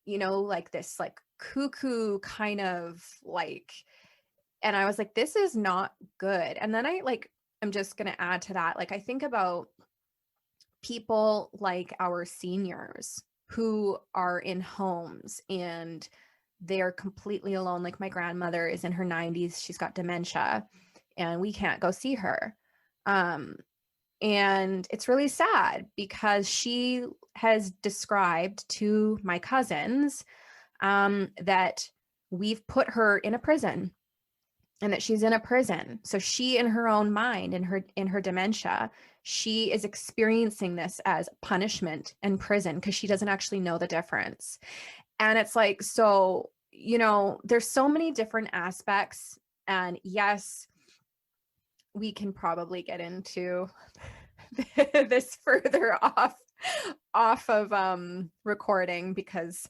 like this like cuckoo kind of like, and I was like, this is not good. And then I'm just going to add to that, like I think about people like our seniors who are in homes and they're completely alone. Like my grandmother is in her 90s, she's got dementia, and we can't go see her. And it's really sad because she has described to my cousins that we've put her in a prison, and that she's in a prison. So she, in her own mind, in her dementia, she is experiencing this as punishment and prison because she doesn't actually know the difference. And it's like, so, there's so many different aspects. And yes, we can probably get into this further off of recording, because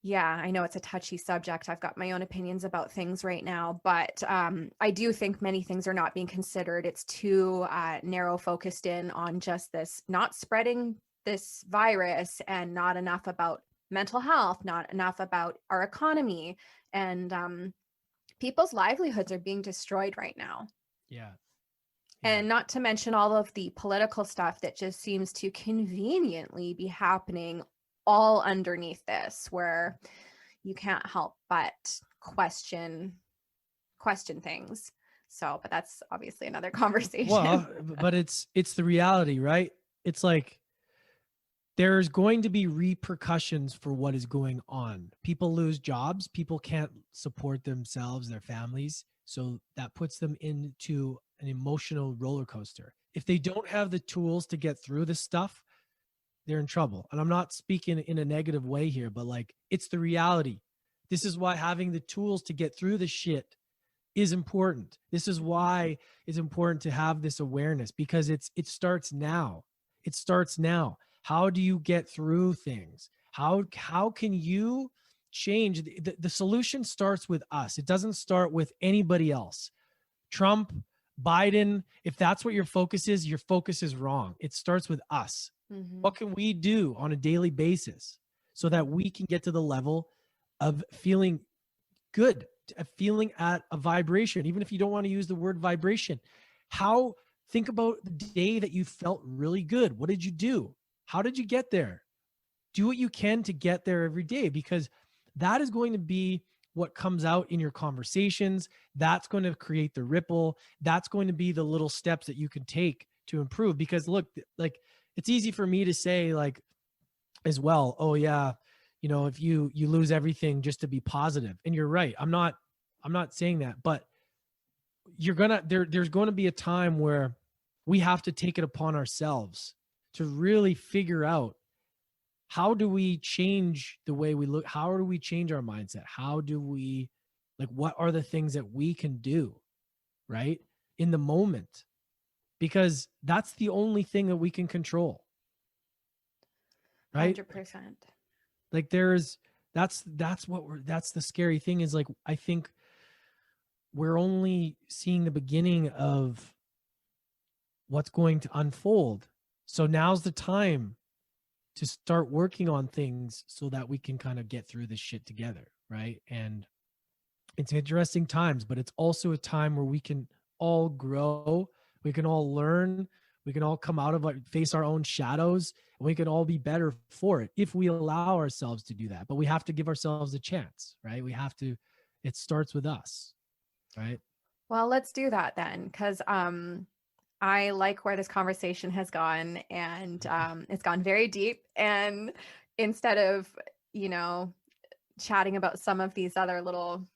yeah, I know it's a touchy subject. I've got my own opinions about things right now, but I do think many things are not being considered. It's too narrow focused in on just this, not spreading this virus, and not enough about mental health, not enough about our economy, and people's livelihoods are being destroyed right now. Yeah. And not to mention all of the political stuff that just seems to conveniently be happening all underneath this, where you can't help but question things. So, but that's obviously another conversation. Well, but it's the reality, right? It's like there's going to be repercussions for what is going on. People lose jobs, people can't support themselves, their families. So that puts them into an emotional roller coaster. If they don't have the tools to get through this stuff, they're in trouble. And I'm not speaking in a negative way here, but like, it's the reality. This is why having the tools to get through the shit is important. This is why it's important to have this awareness, because it starts now. It starts now. How do you get through things? How can you change? The solution starts with us. It doesn't start with anybody else. Trump, Biden, if that's what your focus is wrong. It starts with us. Mm-hmm. What can we do on a daily basis so that we can get to the level of feeling good, feeling at a vibration, even if you don't want to use the word vibration? Think about the day that you felt really good. What did you do? How did you get there? Do what you can to get there every day, because that is going to be what comes out in your conversations. That's going to create the ripple. That's going to be the little steps that you can take to improve. Because look, like, it's easy for me to say, like, as well, oh yeah, if you lose everything just to be positive. And you're right. I'm not saying that, but there's going to be a time where we have to take it upon ourselves to really figure out, how do we change the way we look? How do we change our mindset? How do we, like, what are the things that we can do, right, in the moment? Because that's the only thing that we can control, right? 100%. Like that's the scary thing, is like, I think we're only seeing the beginning of what's going to unfold. So now's the time to start working on things so that we can kind of get through this shit together, right? And it's interesting times, but it's also a time where we can all grow, we can all learn, we can all come out of, like, face our own shadows, and we can all be better for it if we allow ourselves to do that. But we have to give ourselves a chance, right? It starts with us, right? Well, let's do that then, because I like where this conversation has gone, and it's gone very deep. And instead of, chatting about some of these other little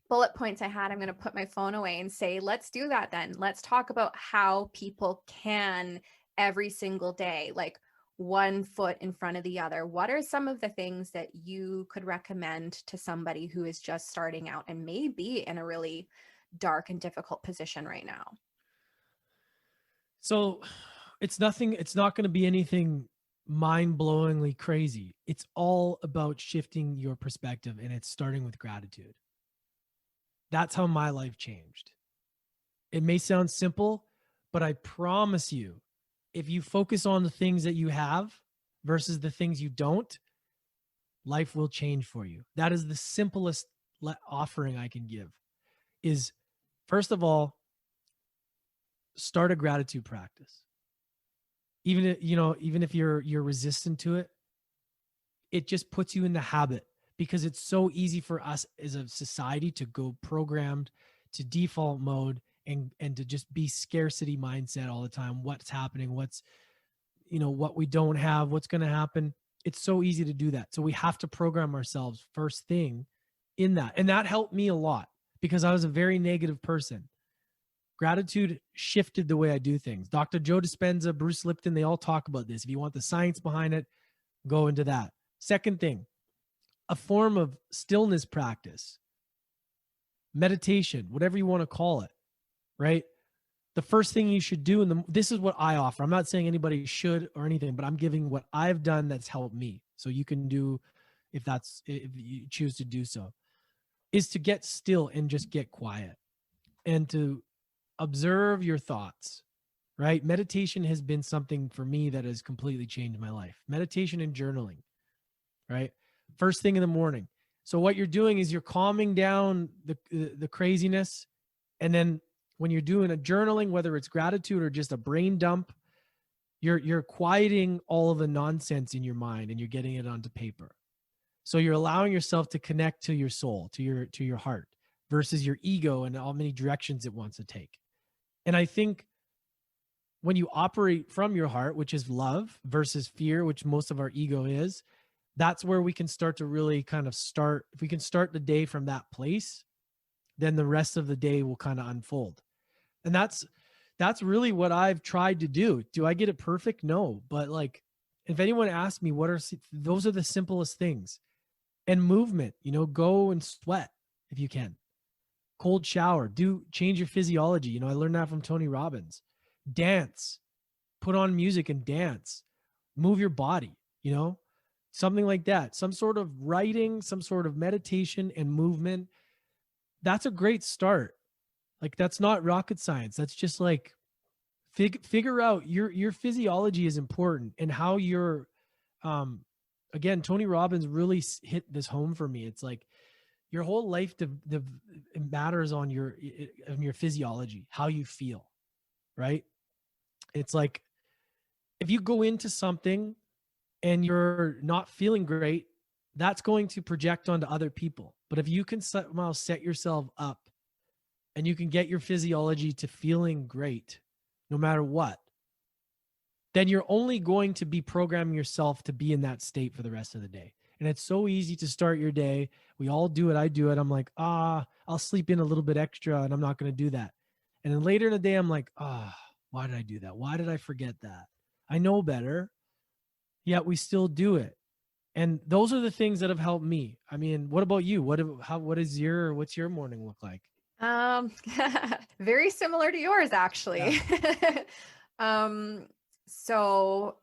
bullet points I had, I'm going to put my phone away and say, let's do that then. Let's talk about how people can, every single day, like, one foot in front of the other. What are some of the things that you could recommend to somebody who is just starting out and may be in a really dark and difficult position right now? So it's not going to be anything mind-blowingly crazy. It's all about shifting your perspective, and it's starting with gratitude. That's how my life changed. It may sound simple, but I promise you, if you focus on the things that you have versus the things you don't, life will change for you. That is the simplest offering I can give is, first of all, start a gratitude practice. Even if you're resistant to it, it just puts you in the habit, because it's so easy for us as a society to go programmed to default mode and to just be scarcity mindset all the time. What's happening? What we don't have, what's going to happen. It's so easy to do that. So we have to program ourselves first thing in that. And that helped me a lot because I was a very negative person. Gratitude shifted the way I do things. Dr. Joe Dispenza, Bruce Lipton, they all talk about this. If you want the science behind it, go into that. Second thing, a form of stillness practice, meditation, whatever you want to call it, right? The first thing you should do, and this is what I offer. I'm not saying anybody should or anything, but I'm giving what I've done that's helped me. So you can do, if you choose to do so, is to get still and just get quiet and to observe your thoughts, right? Meditation has been something for me that has completely changed my life. Meditation and journaling, right? First thing in the morning. So what you're doing is you're calming down the craziness. And then when you're doing a journaling, whether it's gratitude or just a brain dump, you're quieting all of the nonsense in your mind and you're getting it onto paper. So you're allowing yourself to connect to your soul, to your heart, versus your ego and how many directions it wants to take. And I think when you operate from your heart, which is love, versus fear, which most of our ego is, that's where we can start to really kind of start. If we can start the day from that place, then the rest of the day will kind of unfold. And that's really what I've tried to do. Do I get it perfect? No. But like, if anyone asks me, those are the simplest things. And movement, go and sweat if you can. Cold shower, change your physiology. I learned that from Tony Robbins. Dance, put on music and dance, move your body, something like that. Some sort of writing, some sort of meditation and movement. That's a great start. Like, that's not rocket science. That's just like figure out your physiology is important, and how you're, again, Tony Robbins really hit this home for me. It's like your whole life matters on your physiology, how you feel, right? It's like if you go into something and you're not feeling great, that's going to project onto other people. But if you can somehow set yourself up and you can get your physiology to feeling great, no matter what, then you're only going to be programming yourself to be in that state for the rest of the day. And it's so easy to start your day. We all do it. I do it. I'm like, I'll sleep in a little bit extra and I'm not going to do that. And then later in the day, I'm like, why did I do that? Why did I forget that? I know better, yet we still do it. And those are the things that have helped me. I mean, what about you? What's your morning look like? Very similar to yours, actually. Yeah. So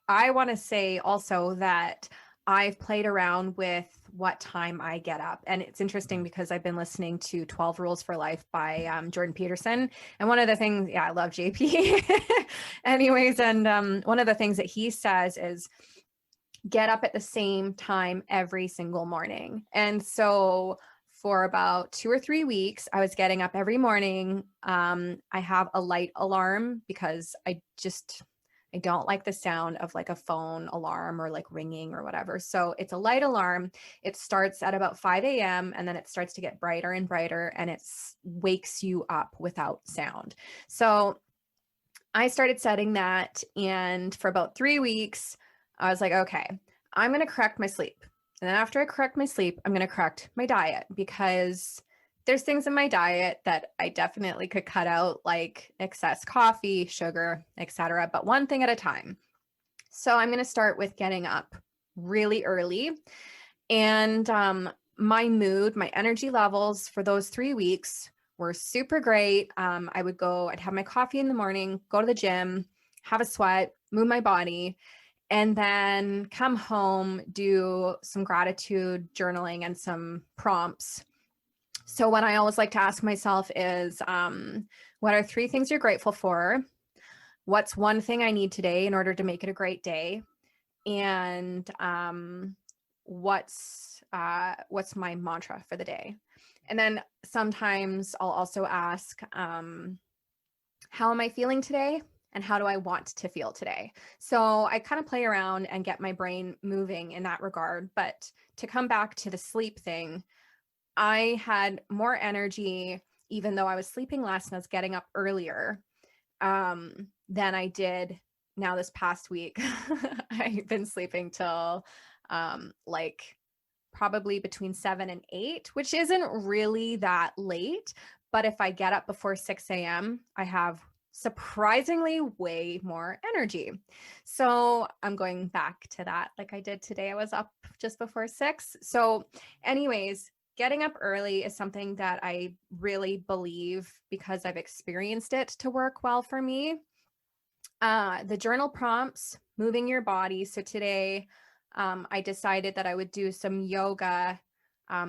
I want to say also that I've played around with what time I get up. And it's interesting because I've been listening to 12 Rules for Life by Jordan Peterson. And one of the things, I love JP anyways. And one of the things that he says is get up at the same time every single morning. And so for about 2 or 3 weeks, I was getting up every morning. I have a light alarm because I don't like the sound of like a phone alarm or like ringing or whatever. So it's a light alarm. It starts at about 5 a.m. and then it starts to get brighter and brighter and it wakes you up without sound. So I started setting that. And for about 3 weeks, I was like, okay, I'm going to correct my sleep. And then after I correct my sleep, I'm going to correct my diet, because there's things in my diet that I definitely could cut out, like excess coffee, sugar, etc. But one thing at a time. So I'm going to start with getting up really early. And my mood, my energy levels for those 3 weeks were super great. I'd have my coffee in the morning, go to the gym, have a sweat, move my body, and then come home, do some gratitude journaling and some prompts. So what I always like to ask myself is, what are 3 things you're grateful for? what's one thing I need today in order to make it a great day, and what's my mantra for the day. And then sometimes I'll also ask, how am I feeling today? And how do I want to feel today? So I kind of play around and get my brain moving in that regard. But to come back to the sleep thing, I had more energy, even though I was sleeping less and I was getting up earlier, than I did now this past week. I've been sleeping till like probably between 7 and 8, which isn't really that late. But if I get up before 6 a.m., I have surprisingly way more energy. So I'm going back to that. Like I did today, I was up just before 6. So anyways, getting up early is something that I really believe, because I've experienced it, to work well for me. The journal prompts, moving your body. So today, I decided that I would do some yoga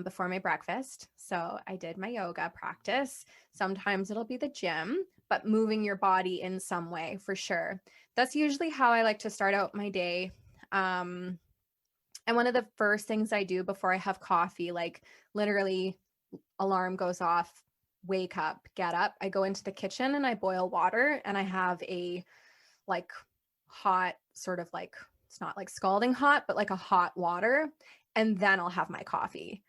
before my breakfast. So I did my yoga practice. Sometimes it'll be the gym, but moving your body in some way for sure. That's usually how I like to start out my day. And one of the first things I do before I have coffee, like literally alarm goes off, wake up, get up, I go into the kitchen and I boil water, and I have a like hot, sort of like, it's not like scalding hot, but like a hot water. And then I'll have my coffee.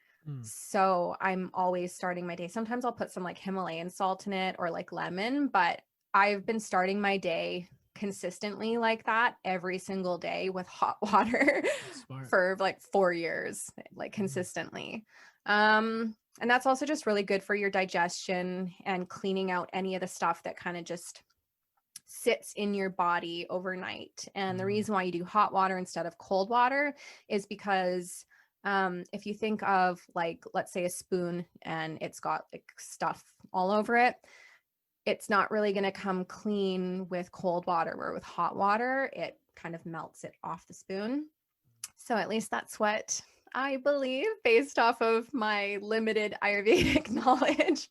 So I'm always starting my day. Sometimes I'll put some like Himalayan salt in it or like lemon, but I've been starting my day consistently like that every single day with hot water for like 4 years, like consistently. And that's also just really good for your digestion and cleaning out any of the stuff that kind of just sits in your body overnight. And the reason why you do hot water instead of cold water is because if you think of like, let's say a spoon and it's got like stuff all over it, it's not really going to come clean with cold water, where with hot water, it kind of melts it off the spoon. So at least that's what I believe based off of my limited Ayurvedic knowledge.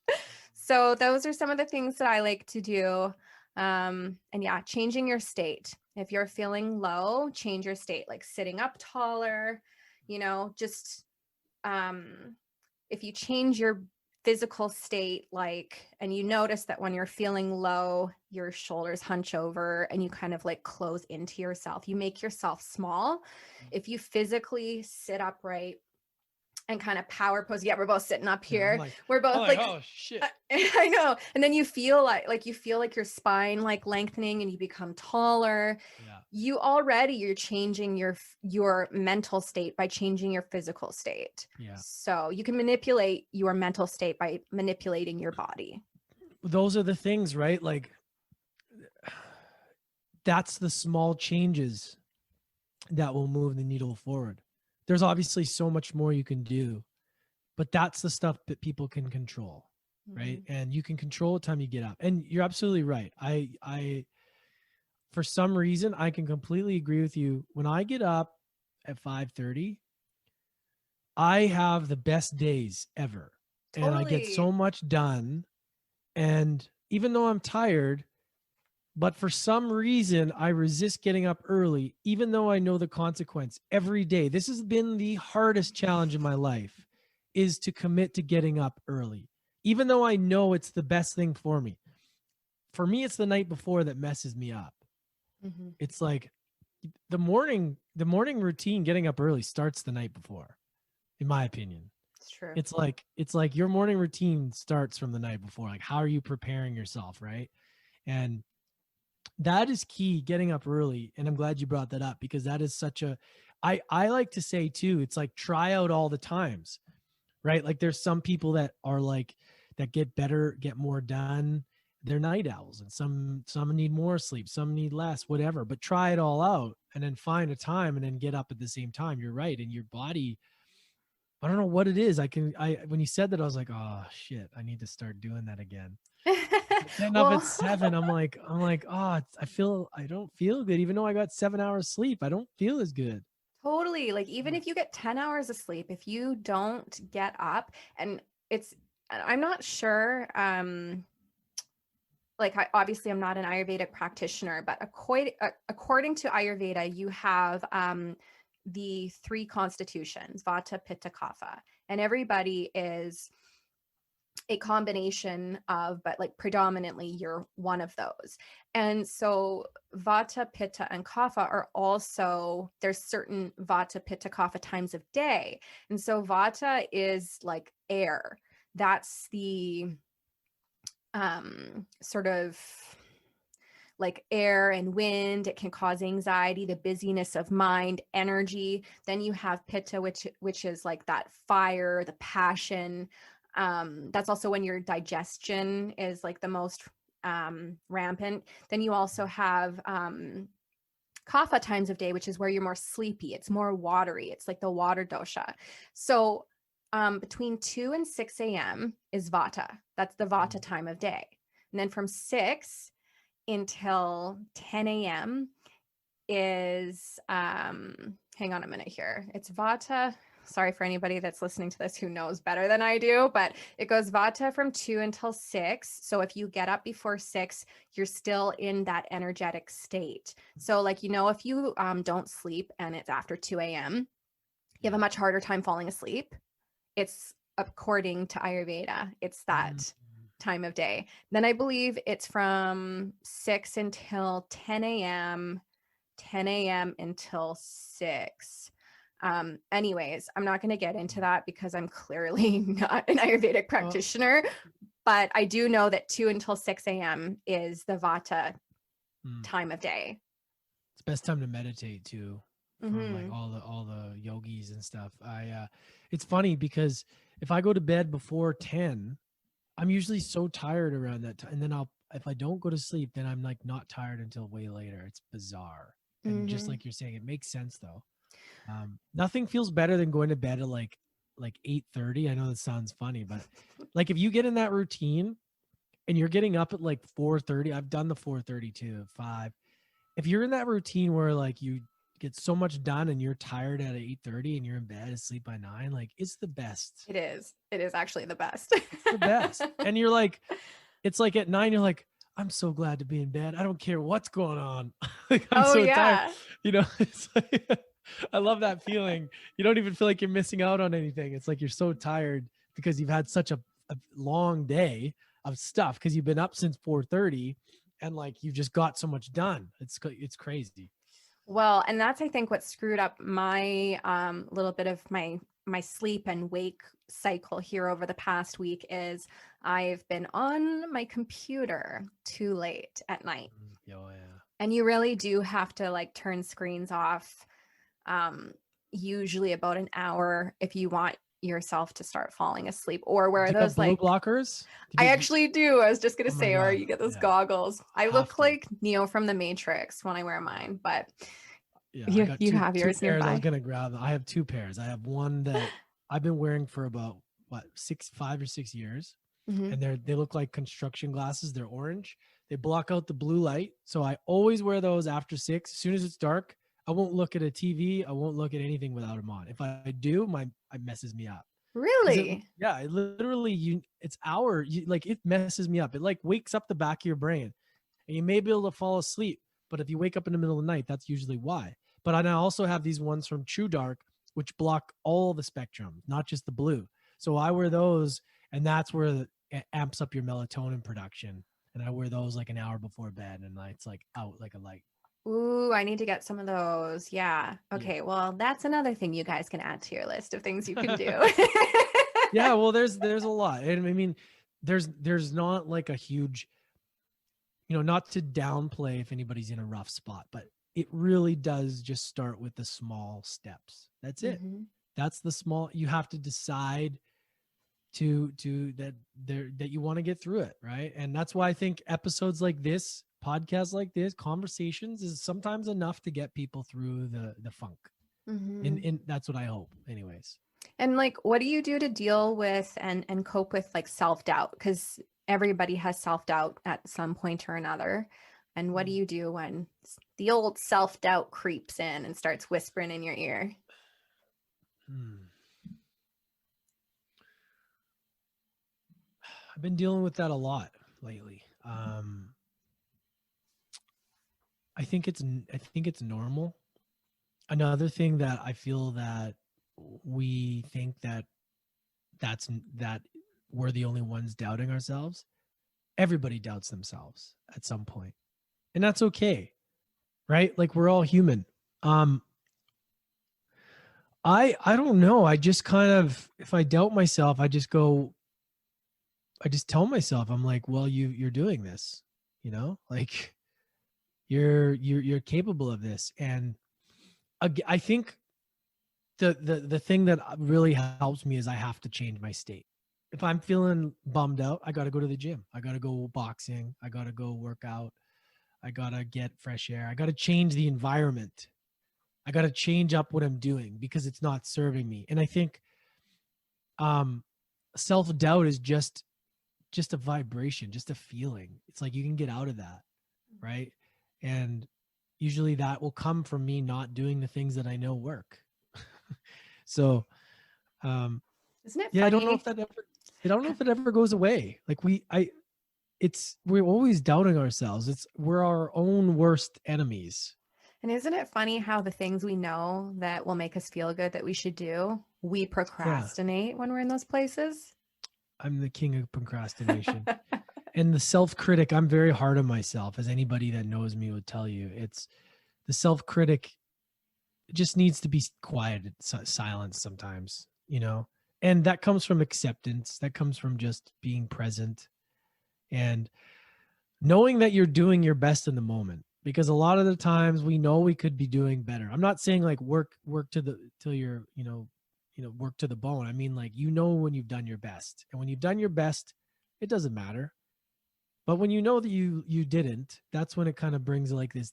So those are some of the things that I like to do. And yeah, changing your state. If you're feeling low, change your state, like sitting up taller, just if you change your physical state, like, and you notice that when you're feeling low, your shoulders hunch over and you kind of like close into yourself, you make yourself small. If you physically sit upright and kind of power pose. Yeah, we're both sitting up here. We're both like, oh shit. I know. And then you feel like your spine like lengthening and you become taller. Yeah. You're changing your mental state by changing your physical state. Yeah. So you can manipulate your mental state by manipulating your body. Those are the things, right? Like that's the small changes that will move the needle forward. There's obviously so much more you can do, but that's the stuff that people can control, right? Mm-hmm. And you can control what time you get up. And you're absolutely right. I for some reason, I can completely agree with you. When I get up at 5:30, I have the best days ever. Totally. And I get so much done. And even though I'm tired, but for some reason, I resist getting up early, even though I know the consequence every day. This has been the hardest challenge in my life, is to commit to getting up early, even though I know it's the best thing for me. For me, it's the night before that messes me up. Mm-hmm. It's like the morning routine, getting up early, starts the night before, in my opinion. It's true. It's like your morning routine starts from the night before. Like, how are you preparing yourself, right? And that is key, getting up early. And I'm glad you brought that up, because that is such a, I like to say too, it's like try out all the times, right? Like there's some people that are like, that get better, get more done. They're night owls, and some need more sleep, some need less, whatever, but try it all out and then find a time and then get up at the same time. You're right. And your body, I don't know what it is. When you said that, I was like, oh shit, I need to start doing that again. Getting up at 7, I'm like, oh, I don't feel good. Even though I got 7 hours sleep, I don't feel as good. Totally. Like even if you get 10 hours of sleep, if you don't get up, and I'm not sure, like obviously I'm not an Ayurvedic practitioner, but according to Ayurveda, you have the three constitutions, Vata, Pitta, Kapha, and everybody is a combination of, but like predominantly you're one of those. And so Vata, Pitta, and Kapha are also, there's certain Vata, Pitta, Kapha times of day. And so Vata is like air. That's the sort of like air and wind. It can cause anxiety, the busyness of mind, energy. Then you have Pitta, which is like that fire, the passion. That's also when your digestion is like the most rampant. Then you also have Kapha times of day, which is where you're more sleepy. It's more watery. It's like the water dosha. So between 2 and 6 a.m. is Vata. That's the Vata time of day. And then from 6 until 10 a.m. is, hang on a minute here. It's Vata. Sorry for anybody that's listening to this who knows better than I do, but it goes Vata from 2 until 6. So if you get up before 6, you're still in that energetic state. So like, if you don't sleep and it's after 2 a.m., you have a much harder time falling asleep. It's according to Ayurveda. It's that time of day. Then I believe it's from 6 until 10 a.m., 10 a.m. until 6. Anyways, I'm not going to get into that because I'm clearly not an Ayurvedic practitioner, but I do know that 2 until 6 a.m. is the Vata time of day. It's best time to meditate too. From like all the yogis and stuff. It's funny because if I go to bed before 10, I'm usually so tired around that time. And then if I don't go to sleep, then I'm like not tired until way later. It's bizarre. And just like you're saying, it makes sense though. Nothing feels better than going to bed at like 8:30. I know that sounds funny, but like if you get in that routine and you're getting up at like 4:30, I've done the 4:30 too, 5. If you're in that routine where like you get so much done and you're tired at 8:30 and you're in bed asleep by 9, like it's the best. It is actually the best. It's the best. And you're like, it's like at 9 you're like, I'm so glad to be in bed. I don't care what's going on. Like, I'm so tired. It's like I love that feeling. You don't even feel like you're missing out on anything. It's like you're so tired because you've had such a long day of stuff because you've been up since 4:30 and like you've just got so much done. It's crazy. Well, and that's, I think, what screwed up my little bit of my sleep and wake cycle here over the past week is I've been on my computer too late at night. Oh, yeah. And you really do have to like turn screens off usually about an hour if you want yourself to start falling asleep, or where those blue like blockers? I actually do. I was just gonna say, God. or you get those goggles. I look like Neo from the Matrix when I wear mine, but yeah, you have yours nearby. I was gonna grab them. I have 2 pairs. I have one that I've been wearing for about 5 or 6 years, and they look like construction glasses. They're orange. They block out the blue light, so I always wear those after 6. As soon as it's dark, I won't look at a TV. I won't look at anything without them on. If I do, it messes me up. Really? It literally it messes me up. It like wakes up the back of your brain, and you may be able to fall asleep. But if you wake up in the middle of the night, that's usually why. But I also have these ones from True Dark, which block all the spectrum, not just the blue. So I wear those, and that's where it amps up your melatonin production. And I wear those like an hour before bed, and it's like out like a light. Ooh, I need to get some of those. Yeah. Okay. Yeah. Well, that's another thing you guys can add to your list of things you can do. Yeah. Well, there's a lot. And I mean, there's not like a huge, not to downplay if anybody's in a rough spot, but it really does just start with the small steps. That's it. That's the small, you have to decide that you want to get through it. Right. And that's why I think episodes like this, podcasts like this, conversations is sometimes enough to get people through the funk. And that's what I hope anyways. And like, what do you do to deal with and cope with like self-doubt? Because everybody has self-doubt at some point or another. And what do you do when the old self-doubt creeps in and starts whispering in your ear? I've been dealing with that a lot lately. Um, I think it's normal. Another thing that I feel that we think that we're the only ones doubting ourselves. Everybody doubts themselves at some point, and that's okay, right? Like we're all human. Um, I don't know. I just kind of, if I doubt myself, I just tell myself, I'm like, well, you're doing this, like you're capable of this. And I think the thing that really helps me is I have to change my state. If I'm feeling bummed out, I got to go to the gym. I got to go boxing. I got to go work out. I got to get fresh air. I got to change the environment. I got to change up what I'm doing because it's not serving me. And I think um self-doubt is just a vibration, just a feeling. It's like you can get out of that, right? And usually that will come from me not doing the things that I know work. So Isn't it yeah, funny? I don't know if it ever goes away. Like we're always doubting ourselves. We're our own worst enemies. And isn't it funny how the things we know that will make us feel good that we should do, we Yeah, procrastinate when we're in those places? I'm the king of procrastination. And the self-critic, I'm very hard on myself, as anybody that knows me would tell you. It's the self-critic just needs to be quieted, silenced sometimes, and that comes from acceptance. That comes from just being present and knowing that you're doing your best in the moment, because a lot of the times we know we could be doing better. I'm not saying like work to the till you're work to the bone. I mean, like, when you've done your best, and when you've done your best, it doesn't matter. But when you know that you didn't, that's when it kind of brings like this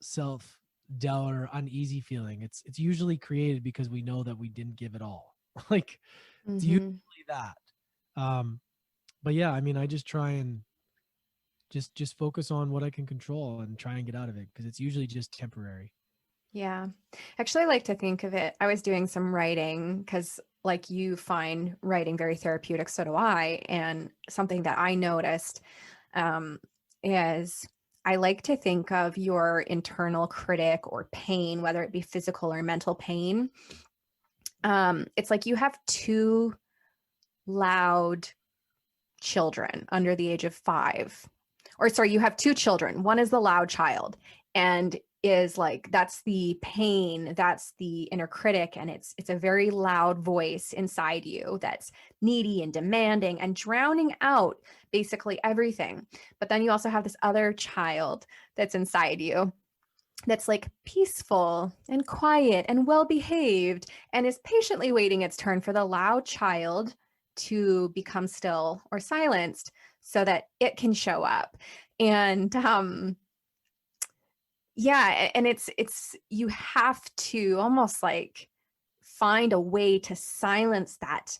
self doubt or uneasy feeling. It's usually created because we know that we didn't give it all. Like it's Mm-hmm. usually that. But yeah, I mean, I just try and just focus on what I can control and try and get out of it, because it's usually just temporary. Yeah. Actually, I like to think of it. I was doing some writing because, like, you find writing very therapeutic, so do I. And something that I noticed um, is I like to think of your internal critic or pain, whether it be physical or mental pain. It's like you have two loud children under the age of 5. Or sorry, you have 2 children. One is the loud child and is like, that's the pain, that's the inner critic, and it's a very loud voice inside you that's needy and demanding and drowning out basically everything. But then you also have this other child that's inside you that's like peaceful and quiet and well behaved and is patiently waiting its turn for the loud child to become still or silenced so that it can show up. And yeah, and it's you have to almost like find a way to silence that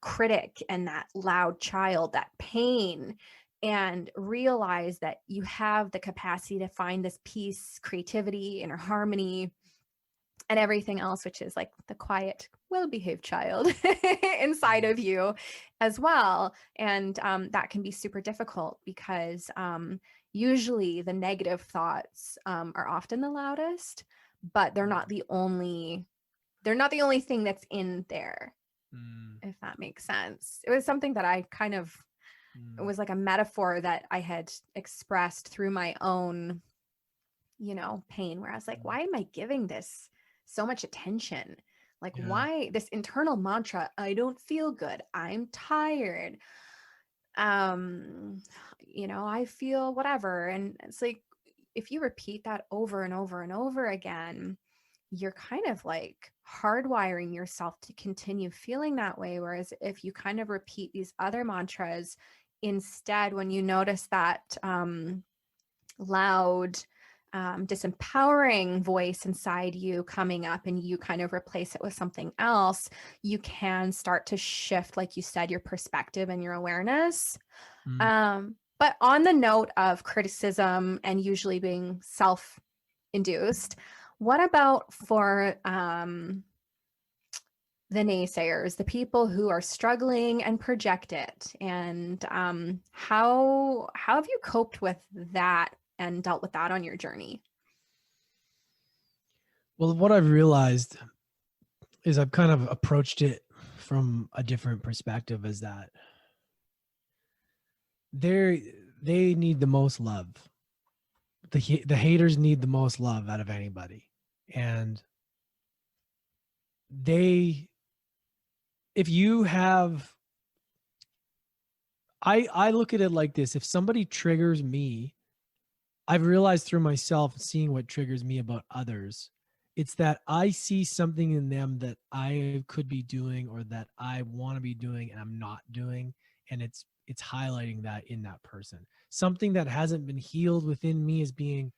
critic and that loud child, that pain, and realize that you have the capacity to find this peace, creativity, inner harmony, and everything else, which is like the quiet, well-behaved child inside of you as well. And that can be super difficult because usually the negative thoughts are often the loudest, but they're not the only thing that's in there, Mm, if that makes sense. It was something that I kind of, it mm, was like a metaphor that I had expressed through my own, pain, where I was like, mm, why am I giving this so much attention? Like, yeah. why this internal mantra, I don't feel good, I'm tired, I feel whatever. And it's like, if you repeat that over and over and over again, you're kind of like hardwiring yourself to continue feeling that way. Whereas if you kind of repeat these other mantras instead, when you notice that loud, disempowering voice inside you coming up and you kind of replace it with something else, you can start to shift, like you said, your perspective and your awareness. Mm. But on the note of criticism and usually being self-induced, what about for the naysayers, the people who are struggling and project it. And how have you coped with that and dealt with that on your journey? Well, what I've realized is I've kind of approached it from a different perspective, is that they need the most love. The haters need the most love out of anybody. And they if you have I look at it like this: if somebody triggers me, I've realized through myself seeing what triggers me about others, it's that I see something in them that I could be doing or that I want to be doing and I'm not doing, and it's highlighting that in that person. Something that hasn't been healed within me is being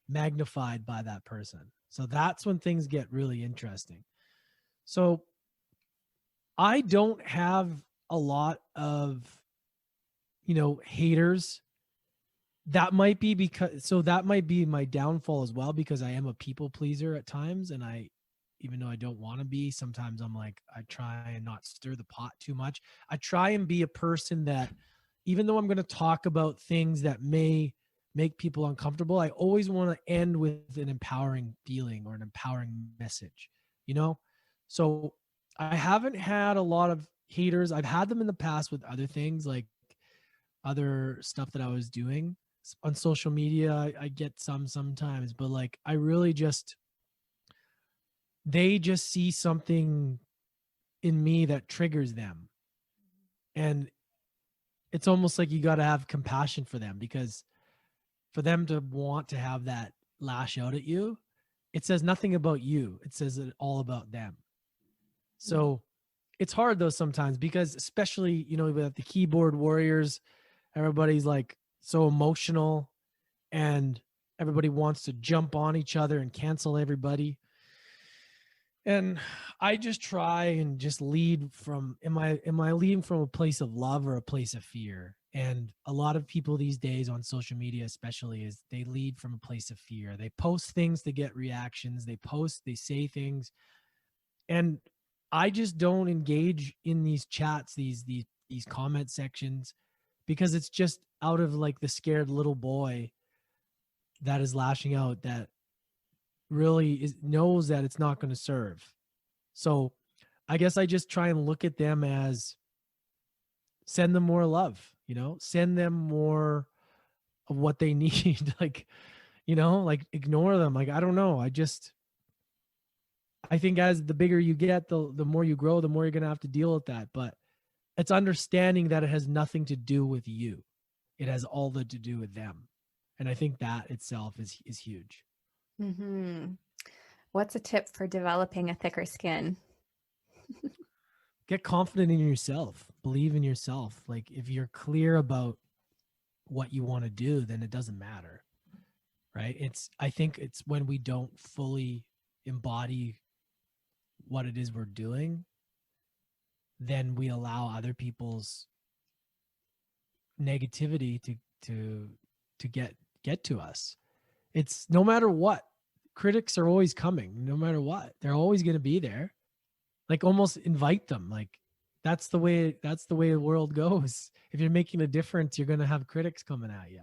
magnified by that person. So that's when things get really interesting. So I don't have a lot of, haters. That might be my downfall as well, because I am a people pleaser at times, and even though I don't want to be, sometimes I'm like, I try and not stir the pot too much. I try and be a person that, even though I'm going to talk about things that may make people uncomfortable, I always want to end with an empowering feeling or an empowering message, you know? So I haven't had a lot of haters. I've had them in the past with other things, like other stuff that I was doing on social media. I get some sometimes, but like I really just, they just see something in me that triggers them. And it's almost like you got to have compassion for them, because for them to want to have that lash out at you, it says nothing about you. It says it all about them. So it's hard though sometimes, because especially, with the keyboard warriors, everybody's like so emotional, and everybody wants to jump on each other and cancel everybody. And I just try and just lead from, am I leading from a place of love or a place of fear? And a lot of people these days on social media especially, is they lead from a place of fear. They post things to get reactions, they say things, and I just don't engage in these chats, these comment sections, because it's just out of like the scared little boy that is lashing out, that really knows that it's not going to serve. So I guess I just try and look at them as, send them more love, send them more of what they need. Like, like ignore them. Like, I don't know. I think as the bigger you get, the more you grow, the more you're going to have to deal with that. But it's understanding that it has nothing to do with you. It has all to do with them. And I think that itself is huge. Mm-hmm. What's a tip for developing a thicker skin? Get confident in yourself. Believe in yourself. Like, if you're clear about what you want to do, then it doesn't matter. Right? I think it's when we don't fully embody what it is we're doing, then we allow other people's negativity to get to us. It's no matter what, critics are always coming. No matter what, they're always going to be there. Like, almost invite them. Like, that's the way the world goes. If you're making a difference, you're going to have critics coming at you.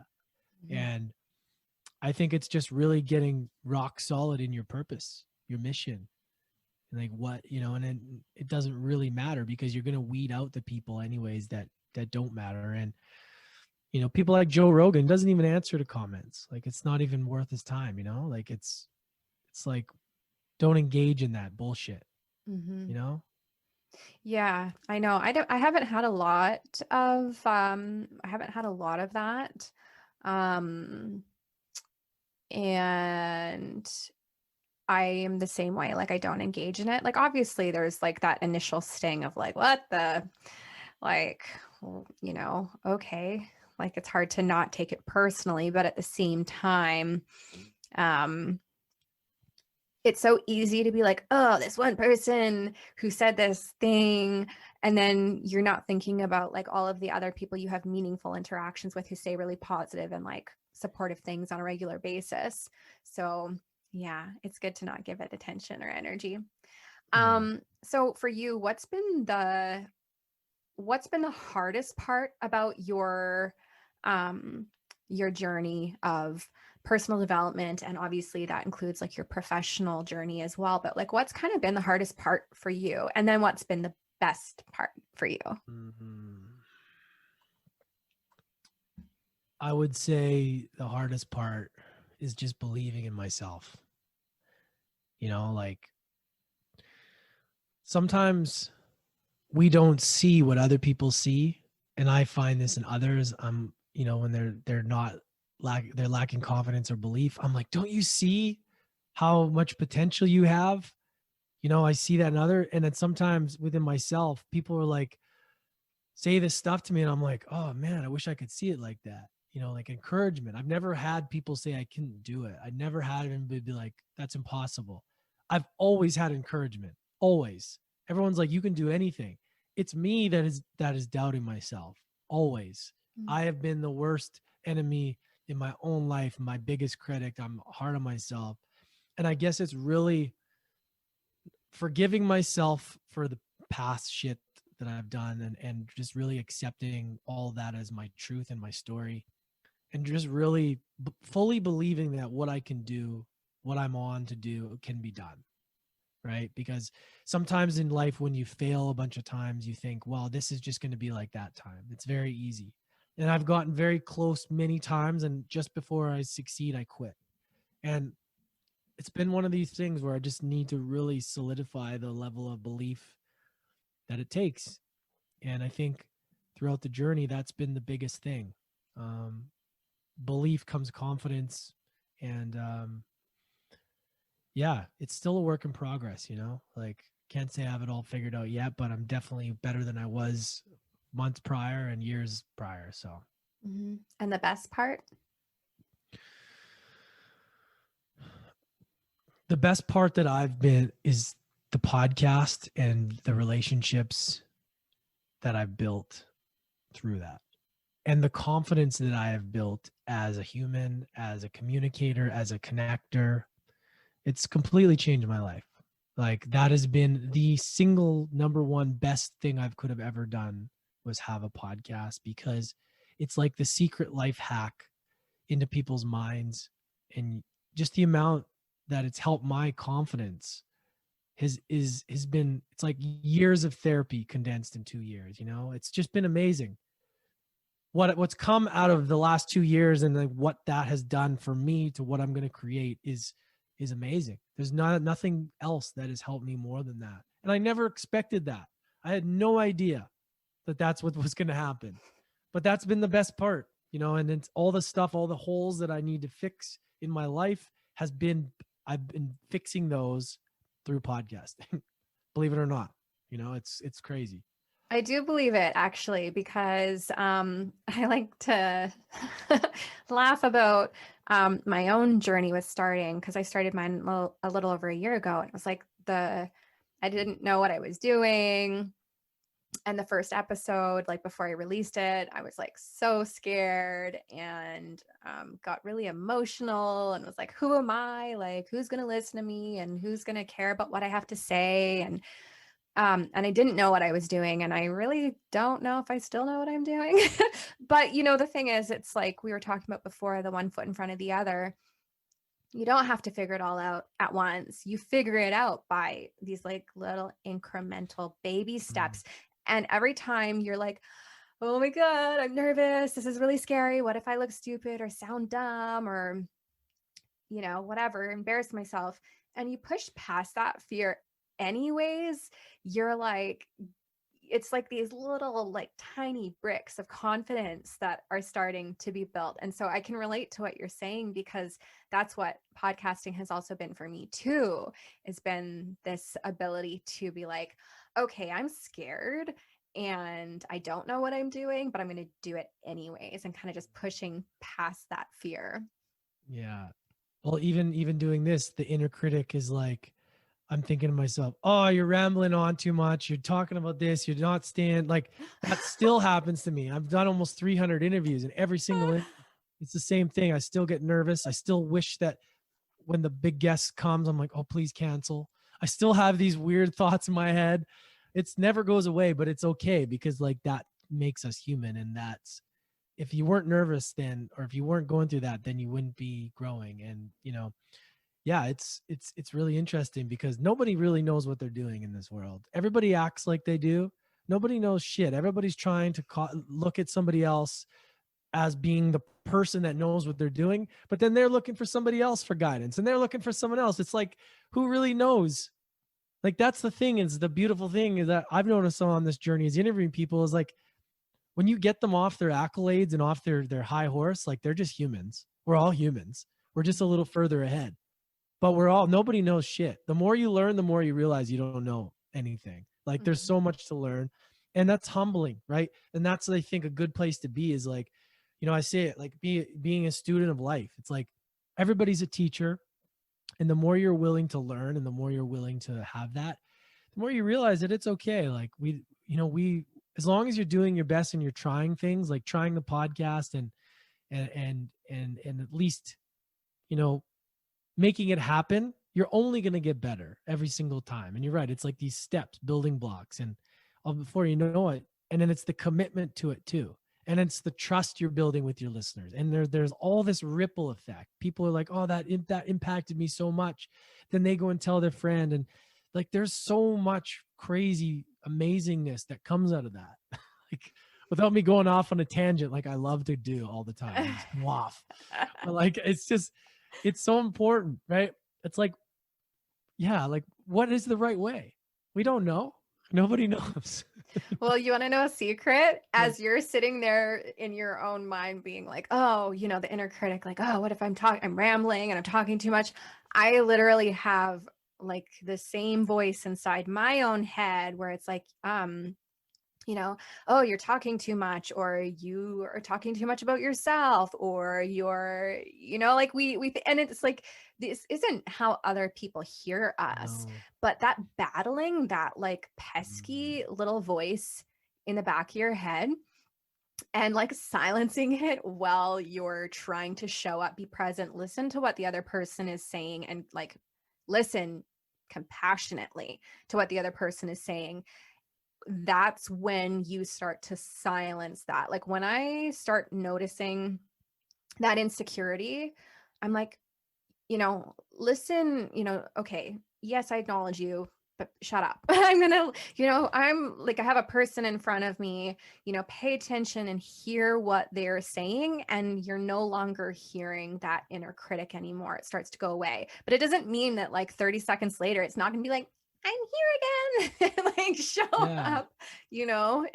Mm-hmm. And I think it's just really getting rock solid in your purpose, your mission, and like what, and then it doesn't really matter, because you're going to weed out the people anyways that don't matter. And people like Joe Rogan doesn't even answer to comments. Like, it's not even worth his time. Like, it's like, don't engage in that bullshit. Mm-hmm. you know Yeah, I know. I haven't had a lot of that. Um and I am the same way. Like, I don't engage in it. Like, obviously there's like that initial sting of like, what the, like, well, okay. Like, it's hard to not take it personally, but at the same time, um it's so easy to be like, oh, this one person who said this thing. And then you're not thinking about like all of the other people you have meaningful interactions with who say really positive and like supportive things on a regular basis. So yeah, it's good to not give it attention or energy. Yeah. So for you, what's been the hardest part about your journey of personal development? And obviously that includes like your professional journey as well, but like what's kind of been the hardest part for you? And then what's been the best part for you? Mhm. I would say the hardest part is just believing in myself. Like sometimes we don't see what other people see, and I find this in others. When they're lacking confidence or belief, I'm like, don't you see how much potential you have? I see that in other, and then sometimes within myself, people are like, say this stuff to me, and I'm like, oh man, I wish I could see it like that. Like encouragement. I've never had people say I couldn't do it. I never had anybody be like, that's impossible. I've always had encouragement. Always. Everyone's like, you can do anything. It's me that is doubting myself. Always. Mm. I have been the worst enemy in my own life, my biggest critic. I'm hard on myself. And I guess it's really forgiving myself for the past shit that I've done, and just really accepting all that as my truth and my story, and just really fully believing that what I can do, what I'm on to do, can be done. Right? Because sometimes in life, when you fail a bunch of times, you think, well, this is just going to be like that time. It's very easy. And I've gotten very close many times, and just before I succeed, I quit. And it's been one of these things where I just need to really solidify the level of belief that it takes. And I think throughout the journey, that's been the biggest thing. Um, Belief comes confidence. And yeah, it's still a work in progress, like can't say I have it all figured out yet, but I'm definitely better than I was months prior and years prior. So, Mm-hmm. And the best part? the best part that I've been is the podcast and the relationships that I've built through that, and the confidence that I have built as a human, as a communicator, as a connector. It's completely changed my life. Like that has been the single number one best thing I could have ever done, was have a podcast, because it's like the secret life hack into people's minds. And just the amount that it's helped my confidence has been, it's like years of therapy condensed in 2 years. It's just been amazing what's come out of the last 2 years, and like what that has done for me to what I'm going to create is amazing. There's nothing else that has helped me more than that. And I never expected that. I had no idea that that's what was going to happen, but that's been the best part, and it's all the stuff, all the holes that I need to fix in my life I've been fixing those through podcasting. Believe it or not, it's crazy. I do believe it actually, because I like to laugh about my own journey with starting, because I started mine a little over a year ago, and it was like I didn't know what I was doing. And the first episode, like before I released it, I was like so scared, and got really emotional, and was like, who am I? Like, who's going to listen to me, and who's going to care about what I have to say? And I didn't know what I was doing. And I really don't know if I still know what I'm doing. But, the thing is, it's like we were talking about before, the one foot in front of the other. You don't have to figure it all out at once. You figure it out by these like little incremental baby steps. And every time you're like, oh my God, I'm nervous. This is really scary. What if I look stupid or sound dumb or, whatever, embarrass myself? And you push past that fear anyways. You're like, it's like these little like tiny bricks of confidence that are starting to be built. And so I can relate to what you're saying, because that's what podcasting has also been for me too. It's been this ability to be like, okay, I'm scared and I don't know what I'm doing, but I'm going to do it anyways, and kind of just pushing past that fear. Yeah. Well, even doing this, the inner critic is like, I'm thinking to myself, oh, you're rambling on too much. You're talking about this. You're not staying, like that still happens to me. I've done almost 300 interviews, and every single it's the same thing. I still get nervous. I still wish that when the big guest comes, I'm like, oh, please cancel. I still have these weird thoughts in my head. It's never goes away, but it's okay because like that makes us human. And that's, if you weren't nervous then, or if you weren't going through that, then you wouldn't be growing. And, you know, yeah, it's really interesting because nobody really knows what they're doing in this world. Everybody acts like they do. Nobody knows shit. Everybody's trying to look at somebody else as being the person that knows what they're doing, but then they're looking for somebody else for guidance and they're looking for someone else. It's like, who really knows? Like, that's the thing, is the beautiful thing is that I've noticed on this journey is interviewing people is like, when you get them off their accolades and off their high horse, like they're just humans. We're all humans. We're just a little further ahead, but nobody knows shit. The more you learn, the more you realize you don't know anything. Like there's so much to learn, and that's humbling, right? And that's, I think, a good place to be is like, you know, I say it like being a student of life. It's like everybody's a teacher. And the more you're willing to learn and the more you're willing to have that, the more you realize that it's okay. Like as long as you're doing your best and you're trying things like trying the podcast and at least, you know, making it happen, you're only going to get better every single time. And you're right. It's like these steps, building blocks, and before you know it. And then it's the commitment to it too. And it's the trust you're building with your listeners. And there's all this ripple effect. People are like, oh, that impacted me so much. Then they go and tell their friend. And like, there's so much crazy amazingness that comes out of that. Like, without me going off on a tangent, like I love to do all the time. Just go off. But like, it's so important, right? It's like, yeah, like what is the right way? We don't know. Nobody knows. Well, you want to know a secret? As you're sitting there in your own mind being like, oh, you know, the inner critic, like, oh, what if I'm rambling and I'm talking too much? I literally have like the same voice inside my own head where it's like, you know, oh, you're talking too much, or you are talking too much about yourself, or you're, you know, like and it's like, this isn't how other people hear us, but that battling, that like pesky little voice in the back of your head and like silencing it while you're trying to show up, be present, listen to what the other person is saying, and like listen compassionately to what the other person is saying. That's when you start to silence that. Like when I start noticing that insecurity, I'm like, you know, listen, you know, okay, yes, I acknowledge you, but shut up. I'm gonna, you know, I'm like, I have a person in front of me, you know, pay attention and hear what they're saying. And you're no longer hearing that inner critic anymore. It starts to go away. But it doesn't mean that like 30 seconds later, it's not gonna be like, I'm here again. Like show up, you know,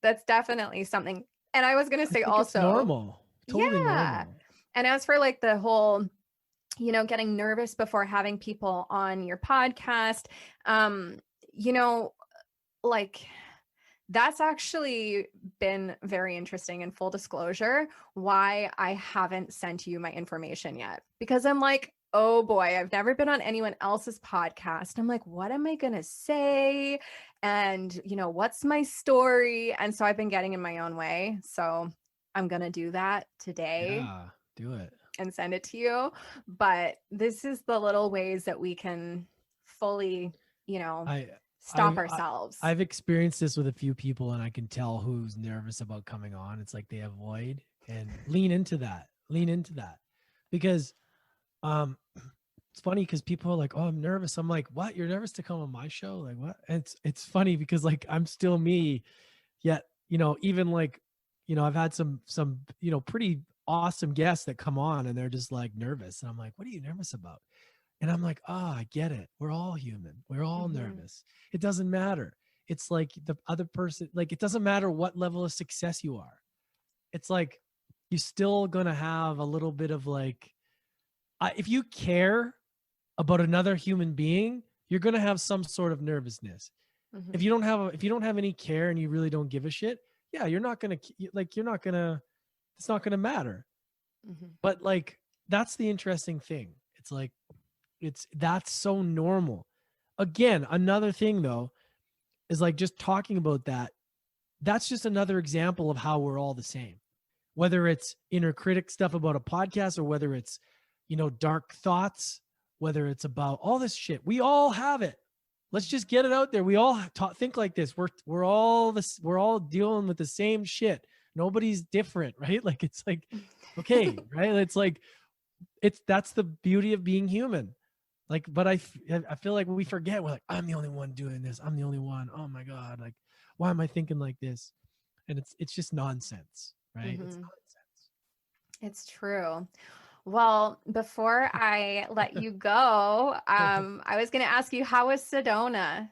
that's definitely something. And I was going to say also, it's normal, totally normal. And as for like the whole, you know, getting nervous before having people on your podcast, you know, like that's actually been very interesting, in full disclosure, why I haven't sent you my information yet, because I'm like, oh boy, I've never been on anyone else's podcast. I'm like, what am I going to say? And, you know, what's my story? And so I've been getting in my own way. So I'm going to do that today. Yeah, do it. And send it to you. But this is the little ways that we can fully, you know, stop ourselves. I've experienced this with a few people, and I can tell who's nervous about coming on. It's like they avoid, and lean into that. Because it's funny because people are like, oh, I'm nervous. I'm like, what? You're nervous to come on my show? Like, what? And it's funny because like I'm still me, yet, you know, even like, you know, I've had some, you know, pretty awesome guests that come on and they're just like nervous. And I'm like, what are you nervous about? And I'm like, I get it. We're all human. We're all nervous. It doesn't matter. It's like the other person, like, it doesn't matter what level of success you are. It's like, you're still going to have a little bit of like, if you care about another human being, you're going to have some sort of nervousness. If you don't have any care and you really don't give a shit, yeah, it's not going to matter. But like, that's the interesting thing. It's like, that's so normal. Again, another thing though, is like just talking about that. That's just another example of how we're all the same, whether it's inner critic stuff about a podcast or whether it's, you know, dark thoughts, whether it's about all this shit. We all have it. Let's just get it out there. We all think like this. We're all dealing with the same shit. Nobody's different, right? Like, it's like, okay, right? It's like, that's the beauty of being human. Like, but I feel like we forget, we're like, I'm the only one doing this. I'm the only one. Oh my God. Like, why am I thinking like this? And it's just nonsense, right? It's nonsense. It's true. Well, before I let you go, I was going to ask you, how was Sedona?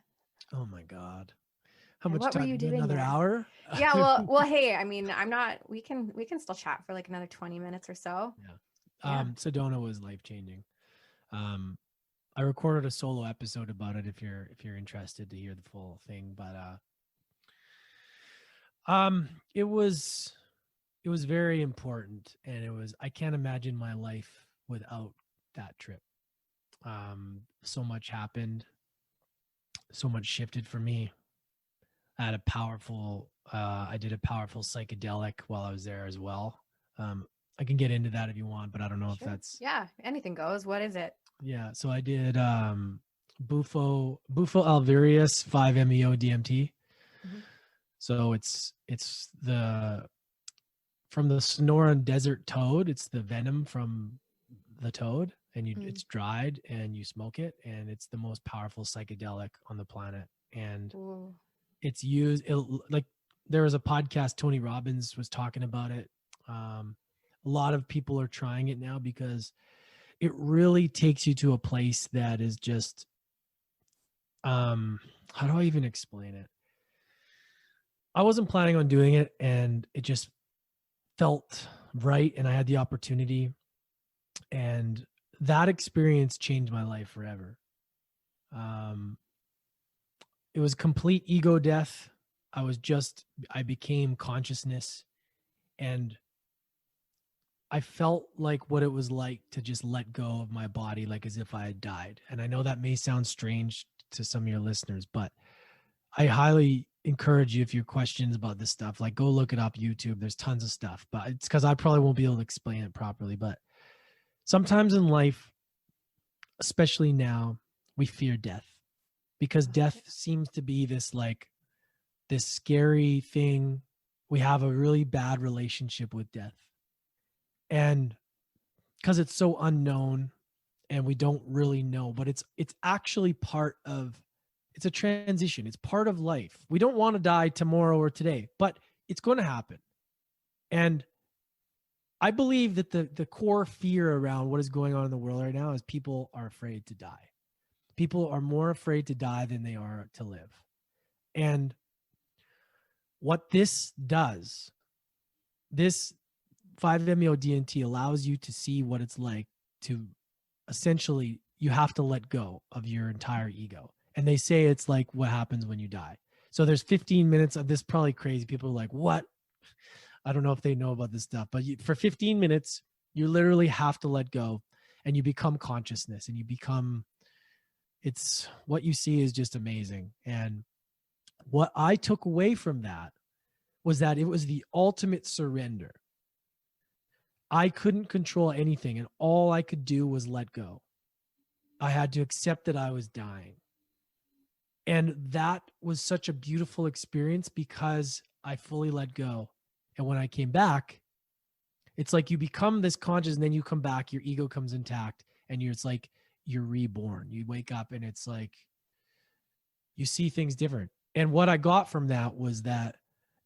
Oh my God. How And much what were time? you doing Another there? hour? Yeah, well, hey, I mean, we can still chat for like another 20 minutes or so. Yeah. Sedona was life-changing. I recorded a solo episode about it if you're interested to hear the full thing, but it was very important, and I can't imagine my life without that trip. So much happened, so much shifted for me. I did a powerful psychedelic while I was there as well. I can get into that if you want, but I don't know if that's, yeah, anything goes. What is it? yeah. So I did Bufo alvarius 5-MeO DMT. So it's from the Sonoran desert toad. It's the venom from the toad, and it's dried and you smoke it, and it's the most powerful psychedelic on the planet. And it's used like, there was a podcast, Tony Robbins was talking about it. A lot of people are trying it now because it really takes you to a place that is just, how do I even explain it? I wasn't planning on doing it, and it just felt right, and I had the opportunity, and that experience changed my life forever. It was complete ego death. I became consciousness, and I felt like what it was like to just let go of my body, like as if I had died. And I know that may sound strange to some of your listeners, but I highly encourage you, if you have questions about this stuff, like, go look it up, YouTube. There's tons of stuff, but it's because I probably won't be able to explain it properly. But sometimes in life, especially now, we fear death, because death seems to be this scary thing. We have a really bad relationship with death. And because it's so unknown and we don't really know, but it's actually it's a transition. It's part of life. We don't want to die tomorrow or today, but it's going to happen. And I believe that the core fear around what is going on in the world right now is people are afraid to die. People are more afraid to die than they are to live. And what this does, this 5-MeO DMT allows you to see what it's like to, essentially, you have to let go of your entire ego. And they say it's like what happens when you die. So there's 15 minutes of this, probably crazy. People are like, what? I don't know if they know about this stuff, but for 15 minutes, you literally have to let go, and you become consciousness, and it's what you see is just amazing. And what I took away from that was that it was the ultimate surrender. I couldn't control anything, and all I could do was let go. I had to accept that I was dying. And that was such a beautiful experience because I fully let go. And when I came back, it's like you become this conscious, and then you come back, your ego comes intact, and it's like you're reborn. You wake up, and it's like you see things different. And what I got from that was that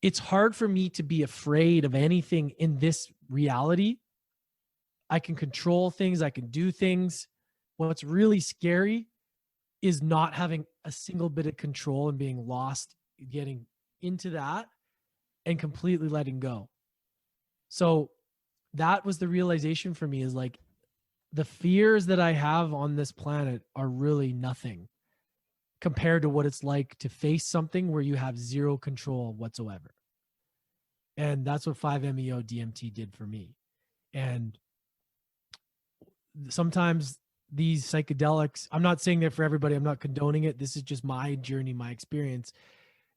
it's hard for me to be afraid of anything in this reality. I can control things. I can do things. What's really scary is not having a single bit of control and being lost, getting into that and completely letting go. So that was the realization for me, is like, the fears that I have on this planet are really nothing compared to what it's like to face something where you have zero control whatsoever. And that's what 5-MeO DMT did for me. And sometimes these psychedelics, I'm not saying they're for everybody. I'm not condoning it. This is just my journey, my experience.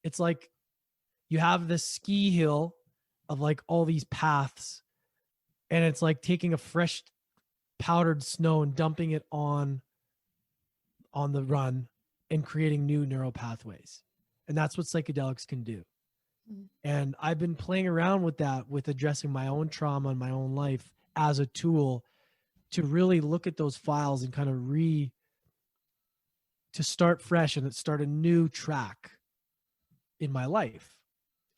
It's like you have this ski hill of like all these paths, and it's like taking a fresh powdered snow and dumping it on on the run and creating new neural pathways. And that's what psychedelics can do. And I've been playing around with that, with addressing my own trauma in my own life as a tool to really look at those files and kind of to start fresh and start a new track in my life.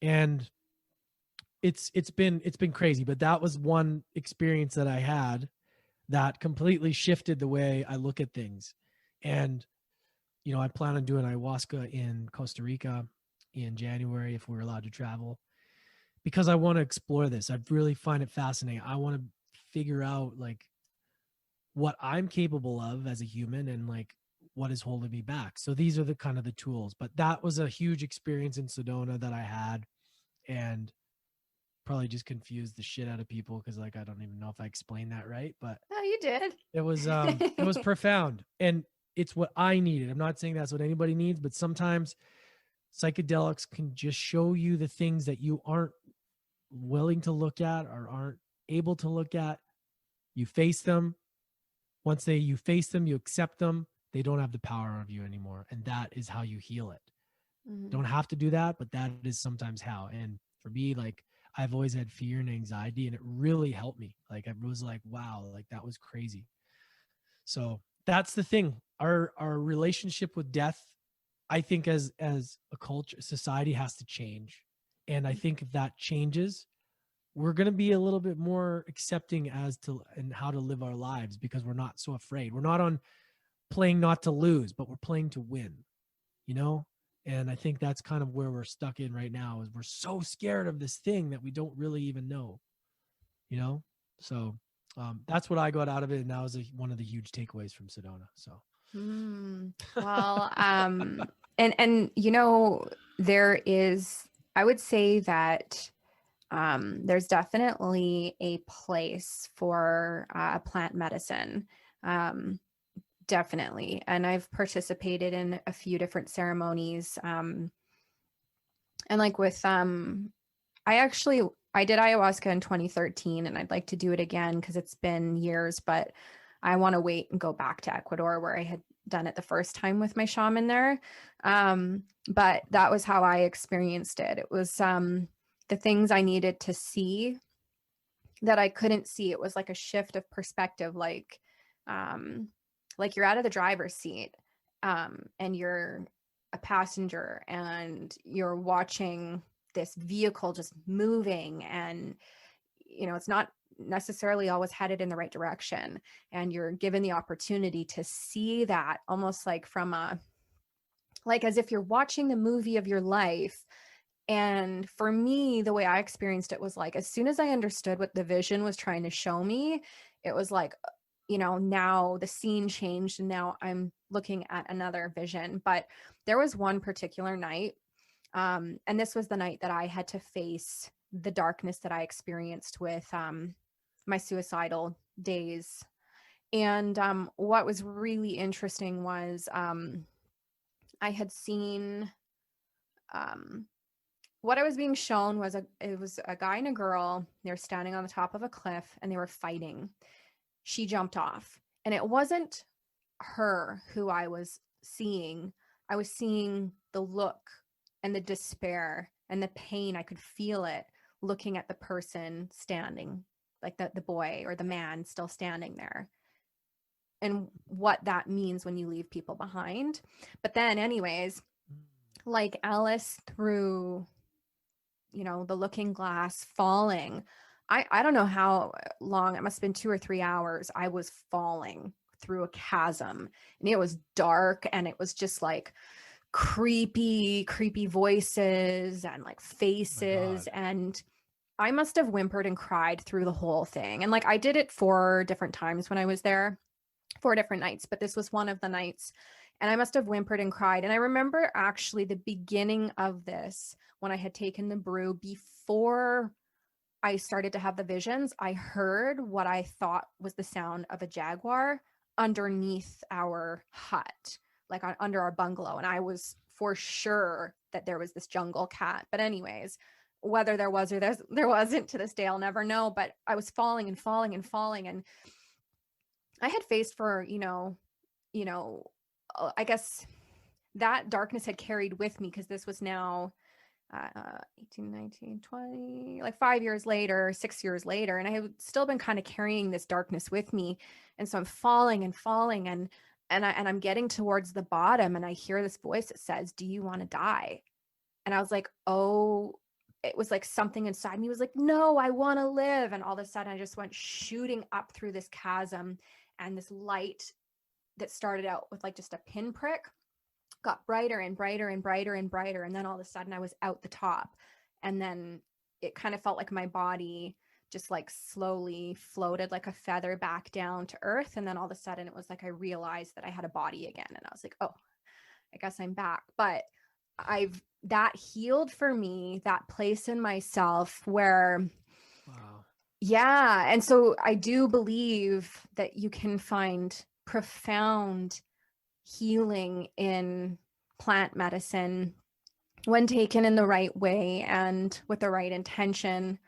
And it's been crazy, but that was one experience that I had that completely shifted the way I look at things. And I plan on doing ayahuasca in Costa Rica in January if we're allowed to travel, because I want to explore this. I really find it fascinating. I want to figure out like what I'm capable of as a human and like what is holding me back. So these are the kind of the tools, but that was a huge experience in Sedona that I had, and probably just confused the shit out of people because like I don't even know if I explained that right, but Oh, you did. it was profound, and it's what I needed. I'm not saying that's what anybody needs, but sometimes psychedelics can just show you the things that you aren't willing to look at or aren't able to look at. You face them. Once you face them, you accept them, they don't have the power of you anymore. And that is how you heal it. Don't have to do that, but that is sometimes how. And for me, like I've always had fear and anxiety, and it really helped me. Like I was like, wow, like that was crazy. So that's the thing. Our relationship with death, I think as a culture, society has to change. And I think if that changes, we're going to be a little bit more accepting as to and how to live our lives, because we're not so afraid. We're not on playing not to lose, but we're playing to win, And I think that's kind of where we're stuck in right now, is we're so scared of this thing that we don't really even know, So that's what I got out of it. And that was one of the huge takeaways from Sedona. So. Well, and there is, I would say that there's definitely a place for plant medicine, definitely. And I've participated in a few different ceremonies, and like with I did ayahuasca in 2013, and I'd like to do it again because it's been years, but I want to wait and go back to Ecuador where I had done it the first time with my shaman there. But that was how I experienced it. It was the things I needed to see that I couldn't see. It was like a shift of perspective, like you're out of the driver's seat, and you're a passenger and you're watching this vehicle just moving, and it's not necessarily always headed in the right direction, and you're given the opportunity to see that almost like from like as if you're watching the movie of your life. And for me, the way I experienced it was like, as soon as I understood what the vision was trying to show me, it was like, now the scene changed and now I'm looking at another vision. But there was one particular night, and this was the night that I had to face the darkness that I experienced with my suicidal days. And what was really interesting was I had seen what I was being shown was it was a guy and a girl. They were standing on the top of a cliff and they were fighting. She jumped off, and it wasn't her who I was seeing. I was seeing the look and the despair and the pain. I could feel it looking at the person standing, like the boy or the man still standing there, and what that means when you leave people behind. But then anyways, like Alice through, the looking glass falling. I don't know how long, it must have been 2 or 3 hours. I was falling through a chasm, and it was dark, and it was just like creepy voices and like faces. And I must have whimpered and cried through the whole thing. And like, I did it 4 different times when I was there, 4 different nights, but this was one of the nights. And I must have whimpered and cried. And I remember actually the beginning of this, when I had taken the brew, before I started to have the visions, I heard what I thought was the sound of a jaguar underneath our hut, like under our bungalow. And I was for sure that there was this jungle cat. But anyways, whether there was or there wasn't, to this day, I'll never know. But I was falling and falling and falling. And I had faced for, I guess that darkness had carried with me, because this was now 18, 19, 20, like 5 years later, 6 years later. And I had still been kind of carrying this darkness with me. And so I'm falling and falling, and I'm getting towards the bottom, and I hear this voice that says, "Do you want to die?" And I was like, oh, it was like something inside me was like, no, I want to live. And all of a sudden I just went shooting up through this chasm, and this light that started out with like just a pinprick got brighter and brighter and brighter and brighter. And then all of a sudden I was out the top. And then it kind of felt like my body just like slowly floated like a feather back down to earth. And then all of a sudden it was like I realized that I had a body again. And I was like, oh, I guess I'm back. But that healed for me, that place in myself where, Wow. yeah. And so I do believe that you can find profound healing in plant medicine when taken in the right way and with the right intention.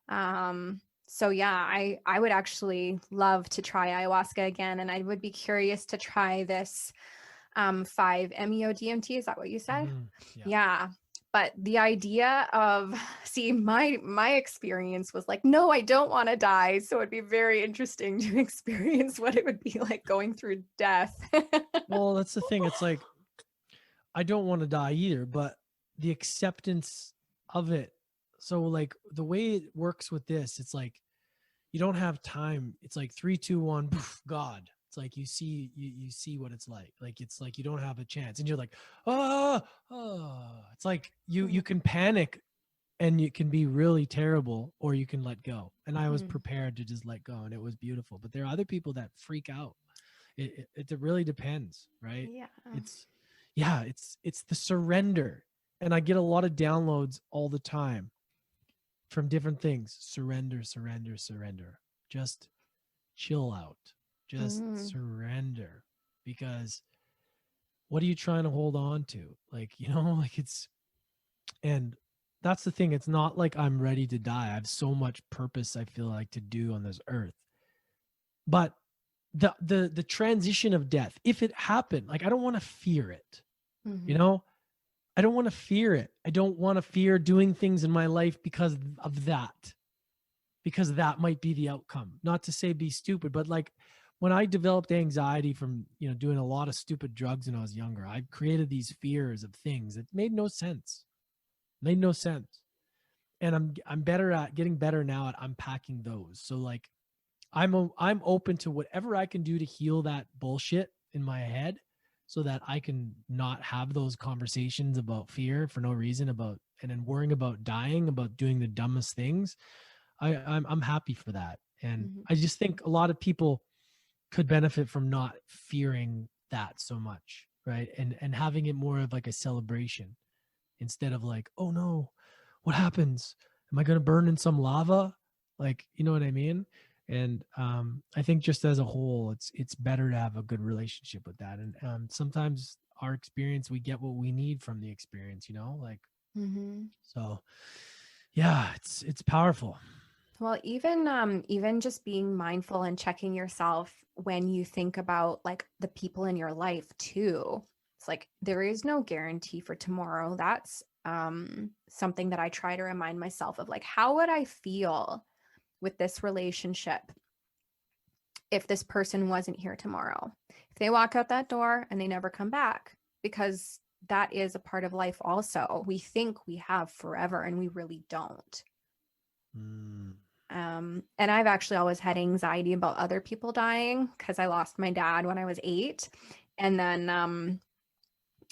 So yeah, I would actually love to try ayahuasca again, and I would be curious to try this 5-MeO DMT. Is that what you said? Mm-hmm. Yeah. But the idea of, see, my experience was like, no, I don't want to die. So it'd be very interesting to experience what it would be like going through death. Well, that's the thing. It's like, I don't want to die either, but the acceptance of it. So like the way it works with this, it's like, you don't have time. It's like 3, 2, 1, poof, God. It's like you see what it's like. Like it's like you don't have a chance, and you're like, oh. It's like you can panic, and it can be really terrible, or you can let go. And I was prepared to just let go, and it was beautiful. But there are other people that freak out. It really depends, right? Yeah. It's the surrender, and I get a lot of downloads all the time from different things. Surrender, surrender, surrender. Just chill out. Just surrender, because what are you trying to hold on to? Like, like and that's the thing. It's not like I'm ready to die. I have so much purpose I feel like to do on this earth. But the transition of death, if it happened, like I don't want to fear it. I don't want to fear it. I don't want to fear doing things in my life because of that. Because that might be the outcome. Not to say be stupid, but like when I developed anxiety from, doing a lot of stupid drugs when I was younger, I created these fears of things that made no sense. And I'm getting better now at unpacking those. So like I'm open to whatever I can do to heal that bullshit in my head, so that I can not have those conversations about fear for no reason, and then worrying about dying, about doing the dumbest things. I'm happy for that. And I just think a lot of people could benefit from not fearing that so much, right? And having it more of like a celebration, instead of like, oh no, what happens? Am I going to burn in some lava? Like, you know what I mean? And I think just as a whole, it's better to have a good relationship with that. And sometimes our experience, we get what we need from the experience, like, so yeah, it's powerful. Well, even just being mindful and checking yourself when you think about like the people in your life too. It's like there is no guarantee for tomorrow. That's something that I try to remind myself of, like, how would I feel with this relationship if this person wasn't here tomorrow? If they walk out that door and they never come back, because that is a part of life also. We think we have forever and we really don't. And I've actually always had anxiety about other people dying, because I lost my dad when I was 8. And then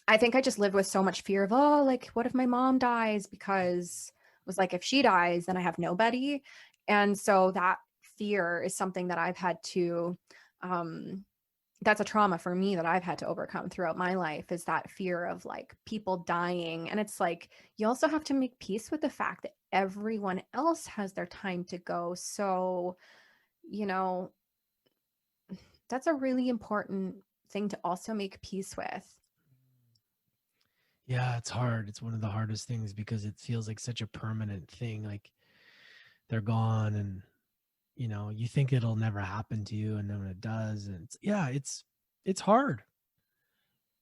I think I just lived with so much fear of, oh, like, what if my mom dies? Because it was like, if she dies, then I have nobody. And so that fear is something that I've had to, that's a trauma for me that I've had to overcome throughout my life, is that fear of like people dying. And it's like, you also have to make peace with the fact that everyone else has their time to go. So, that's a really important thing to also make peace with. Yeah, it's hard. It's one of the hardest things, because it feels like such a permanent thing. Like they're gone, and you think it'll never happen to you, and then when it does, and it's hard.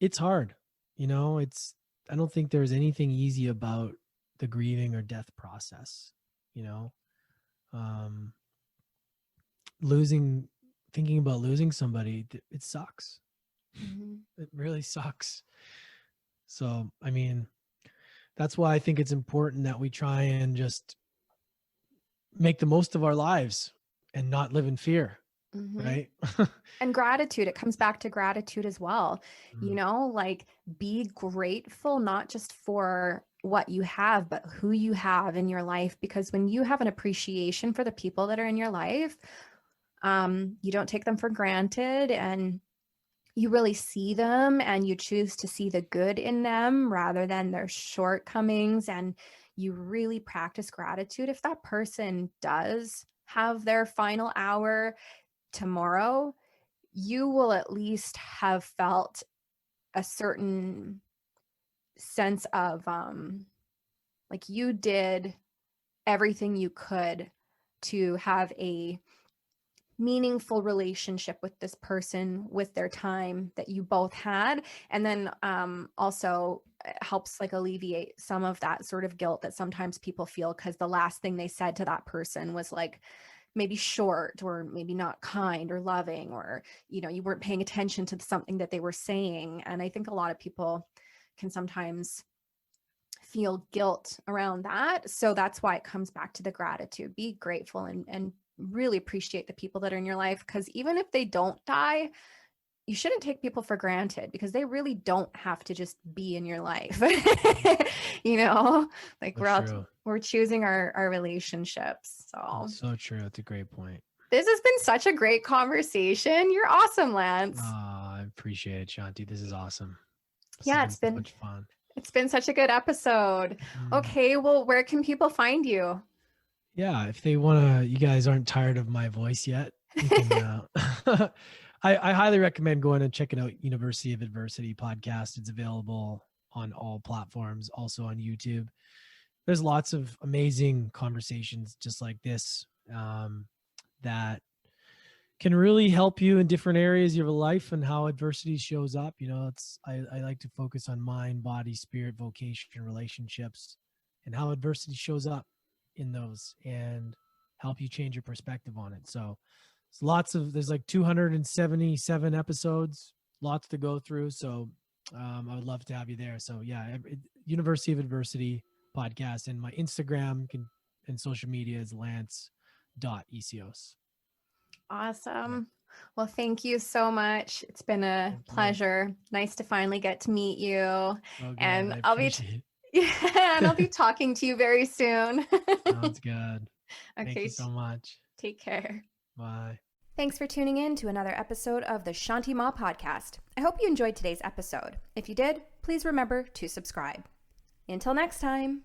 it's hard. I don't think there's anything easy about the grieving or death process, you know. Um, thinking about losing somebody, it sucks. Mm-hmm. It really sucks. So, I mean, that's why I think it's important that we try and just make the most of our lives and not live in fear, Mm-hmm. right? And gratitude, it comes back to gratitude as well. Mm. Like be grateful, not just for what you have, but who you have in your life. Because when you have an appreciation for the people that are in your life, you don't take them for granted, and you really see them and you choose to see the good in them rather than their shortcomings. And you really practice gratitude. If that person does have their final hour tomorrow, you will at least have felt a certain sense of like you did everything you could to have a meaningful relationship with this person with their time that you both had. And then also it helps like alleviate some of that sort of guilt that sometimes people feel because the last thing they said to that person was like maybe short or maybe not kind or loving, or you weren't paying attention to something that they were saying. And I think a lot of people can sometimes feel guilt around that. So that's why it comes back to the gratitude. Be grateful and really appreciate the people that are in your life, because even if they don't die, you shouldn't take people for granted because they really don't have to just be in your life. Like So we're choosing our relationships. So That's so true. That's a great point. this has been such a great conversation. You're awesome, Lance. I appreciate it, Shanti. This is awesome. Yeah, It's been so much fun. It's been such a good episode. Okay, well, where can people find you? Yeah, if they want to, you guys aren't tired of my voice yet, you can, I highly recommend going and checking out University of Adversity podcast. It's available on all platforms, also on YouTube. There's lots of amazing conversations just like this that can really help you in different areas of your life and how adversity shows up. I like to focus on mind, body, spirit, vocation, relationships, and how adversity shows up in those and help you change your perspective on it. So there's like 277 episodes, lots to go through. So I would love to have you there. So yeah, University of Adversity podcast, and my Instagram and social media is lance.essihos. Awesome. Well, thank you so much. It's been a pleasure. Nice to finally get to meet you. And I'll be talking to you very soon. Sounds good. Okay. Thank you so much. Take care. Bye. Thanks for tuning in to another episode of the Shanti Ma podcast. I hope you enjoyed today's episode. If you did, please remember to subscribe. Until next time.